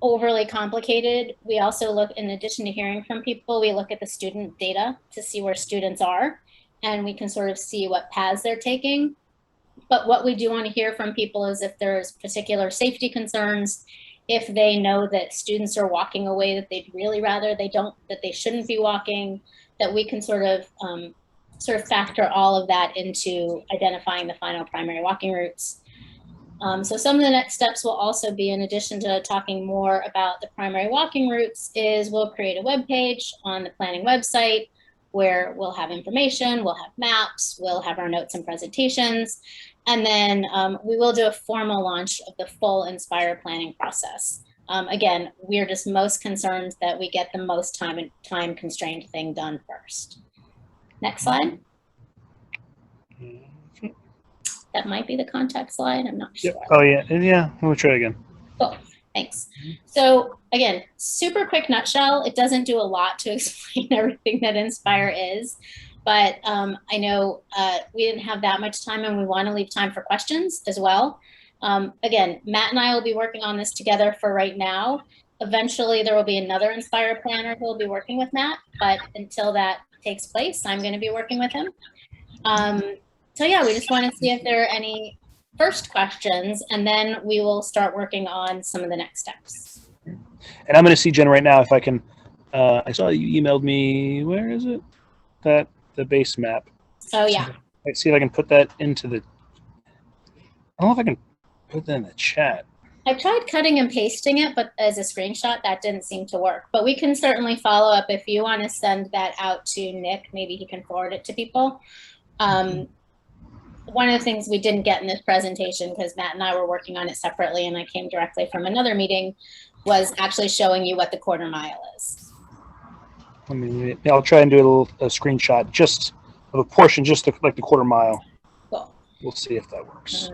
overly complicated. We also look, in addition to hearing from people, we look at the student data to see where students are, and we can sort of see what paths they're taking. But what we do want to hear from people is if there's particular safety concerns, if they know that students are walking away that they'd really rather that they shouldn't be walking, that we can sort of factor all of that into identifying the final primary walking routes. So some of the next steps will also be, in addition to talking more about the primary walking routes, is we'll create a web page on the planning website where we'll have information, we'll have maps, we'll have our notes and presentations. And then we will do a formal launch of the full Inspire planning process. Again, we're just most concerned that we get the most time constrained thing done first. Next slide. That might be the contact slide. I'm not sure. Yep. Oh yeah, yeah. We'll try again. Cool. Thanks. So again, super quick nutshell. It doesn't do a lot to explain everything that Inspire is, but I know we didn't have that much time, and we want to leave time for questions as well. Again, Matt and I will be working on this together for right now. Eventually, there will be another Inspire planner who will be working with Matt, but until that takes place, I'm going to be working with him. So yeah, we just want to see if there are any first questions, and then we will start working on some of the next steps. And I'm going to see Jen right now if I can. I saw you emailed me. Where is it? The base map. Oh yeah. Let's see if I can put that into the. I don't know if I can put that in the chat. I tried cutting and pasting it, but as a screenshot, that didn't seem to work. But we can certainly follow up if you want to send that out to Nick. Maybe he can forward it to people. One of the things we didn't get in this presentation, because Matt and I were working on it separately and I came directly from another meeting, was actually showing you what the quarter mile is. I'll try and do a screenshot just of a portion, just like the quarter mile. Cool. We'll see if that works.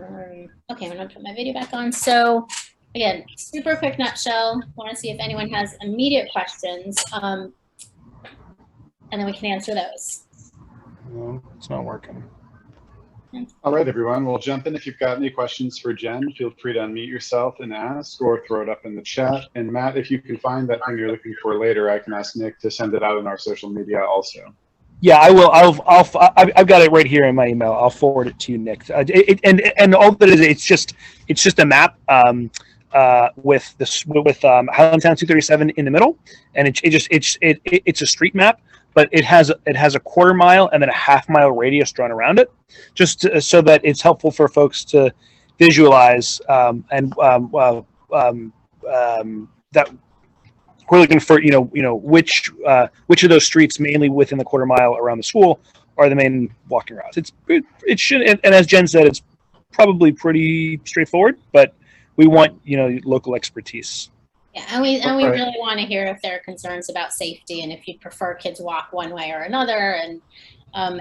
Okay, I'm gonna put my video back on. So again, super quick nutshell. Want to see if anyone has immediate questions, and then we can answer those. No, it's not working. All right, everyone, we'll jump in. If you've got any questions for Jen, feel free to unmute yourself and ask, or throw it up in the chat. And Matt, if you can find that thing you're looking for later, I can ask Nick to send it out in our social media also. Yeah, I will. I've got it right here in my email. I'll forward it to you, Nick. And all that is, it's just a map with Highlandtown 237 in the middle, and it's a street map. But it has a quarter mile and then a half mile radius drawn around it, just so that it's helpful for folks to visualize that we're looking for which of those streets, mainly within the quarter mile around the school, are the main walking routes. It should, and as Jen said, it's probably pretty straightforward, but we want local expertise. Yeah, and we really want to hear if there are concerns about safety and if you prefer kids walk one way or another. And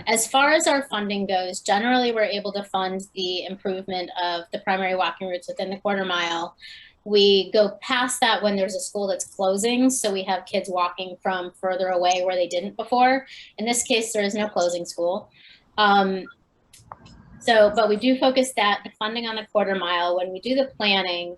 as far as our funding goes, generally we're able to fund the improvement of the primary walking routes within the quarter mile. We go past that when there's a school that's closing, so we have kids walking from further away where they didn't before. In this case, there is no closing school. But we do focus the funding on the quarter mile. When we do the planning,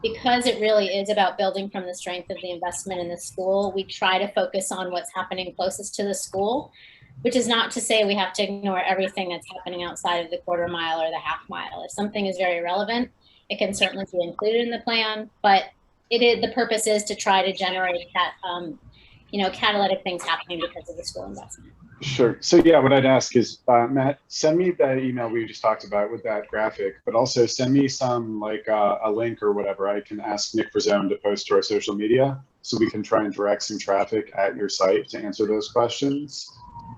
because it really is about building from the strength of the investment in the school, we try to focus on what's happening closest to the school, which is not to say we have to ignore everything that's happening outside of the quarter mile or the half mile. If something is very relevant, it can certainly be included in the plan, but the purpose is to try to generate that, catalytic things happening because of the school investment. Sure. So yeah, what I'd ask is, Matt, send me that email we just talked about with that graphic, but also send me some like a link or whatever I can ask Nick Frazone to post to our social media, so we can try and direct some traffic at your site to answer those questions.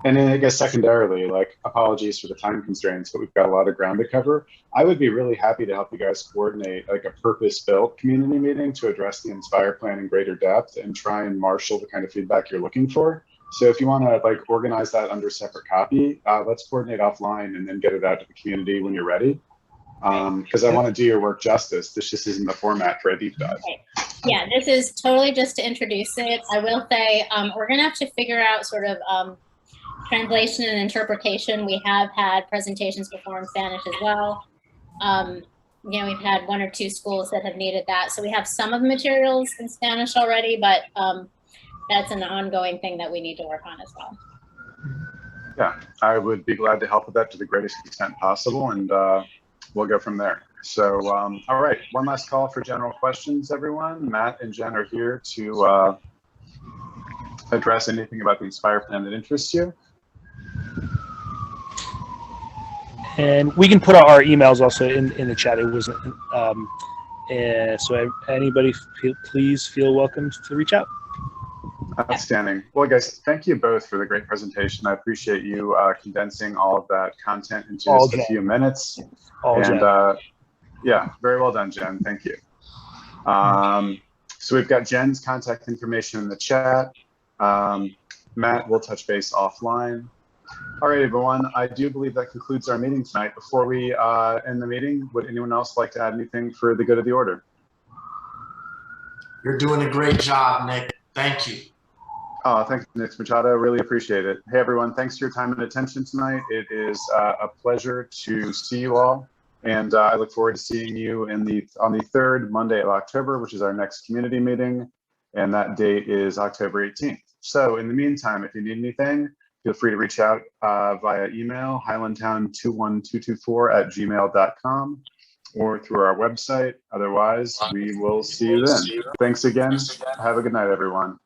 And then I guess secondarily, like, apologies for the time constraints, but we've got a lot of ground to cover. I would be really happy to help you guys coordinate like a purpose-built community meeting to address the Inspire plan in greater depth and try and marshal the kind of feedback you're looking for. So if you want to like organize that under separate copy, let's coordinate offline and then get it out to the community when you're ready. Because I want to do your work justice. This just isn't the format for a deep dive. Okay. Yeah, this is totally just to introduce it. I will say we're going to have to figure out sort of translation and interpretation. We have had presentations before in Spanish as well. We've had 1 or 2 schools that have needed that. So we have some of the materials in Spanish already, but that's an ongoing thing that we need to work on as well. Yeah, I would be glad to help with that to the greatest extent possible, and we'll go from there. So, all right, one last call for general questions, everyone. Matt and Jen are here to address anything about the Inspire plan that interests you. And we can put our emails also in the chat. It wasn't, so anybody please feel welcome to reach out. Outstanding. Well, guys, thank you both for the great presentation. I appreciate you condensing all of that content into just a few minutes. Yeah, very well done, Jen. Thank you. So we've got Jen's contact information in the chat. Matt, we'll touch base offline. All right, everyone. I do believe that concludes our meeting tonight. Before we end the meeting, would anyone else like to add anything for the good of the order? You're doing a great job, Nick. Thank you. Thank you, Nick Machado. Really appreciate it. Hey, everyone. Thanks for your time and attention tonight. It is a pleasure to see you all. And I look forward to seeing you on the third Monday of October, which is our next community meeting. And that date is October 18th. So in the meantime, if you need anything, feel free to reach out via email, highlandtown21224@gmail.com, or through our website. Otherwise, we will see you then. Thanks again. Have a good night, everyone.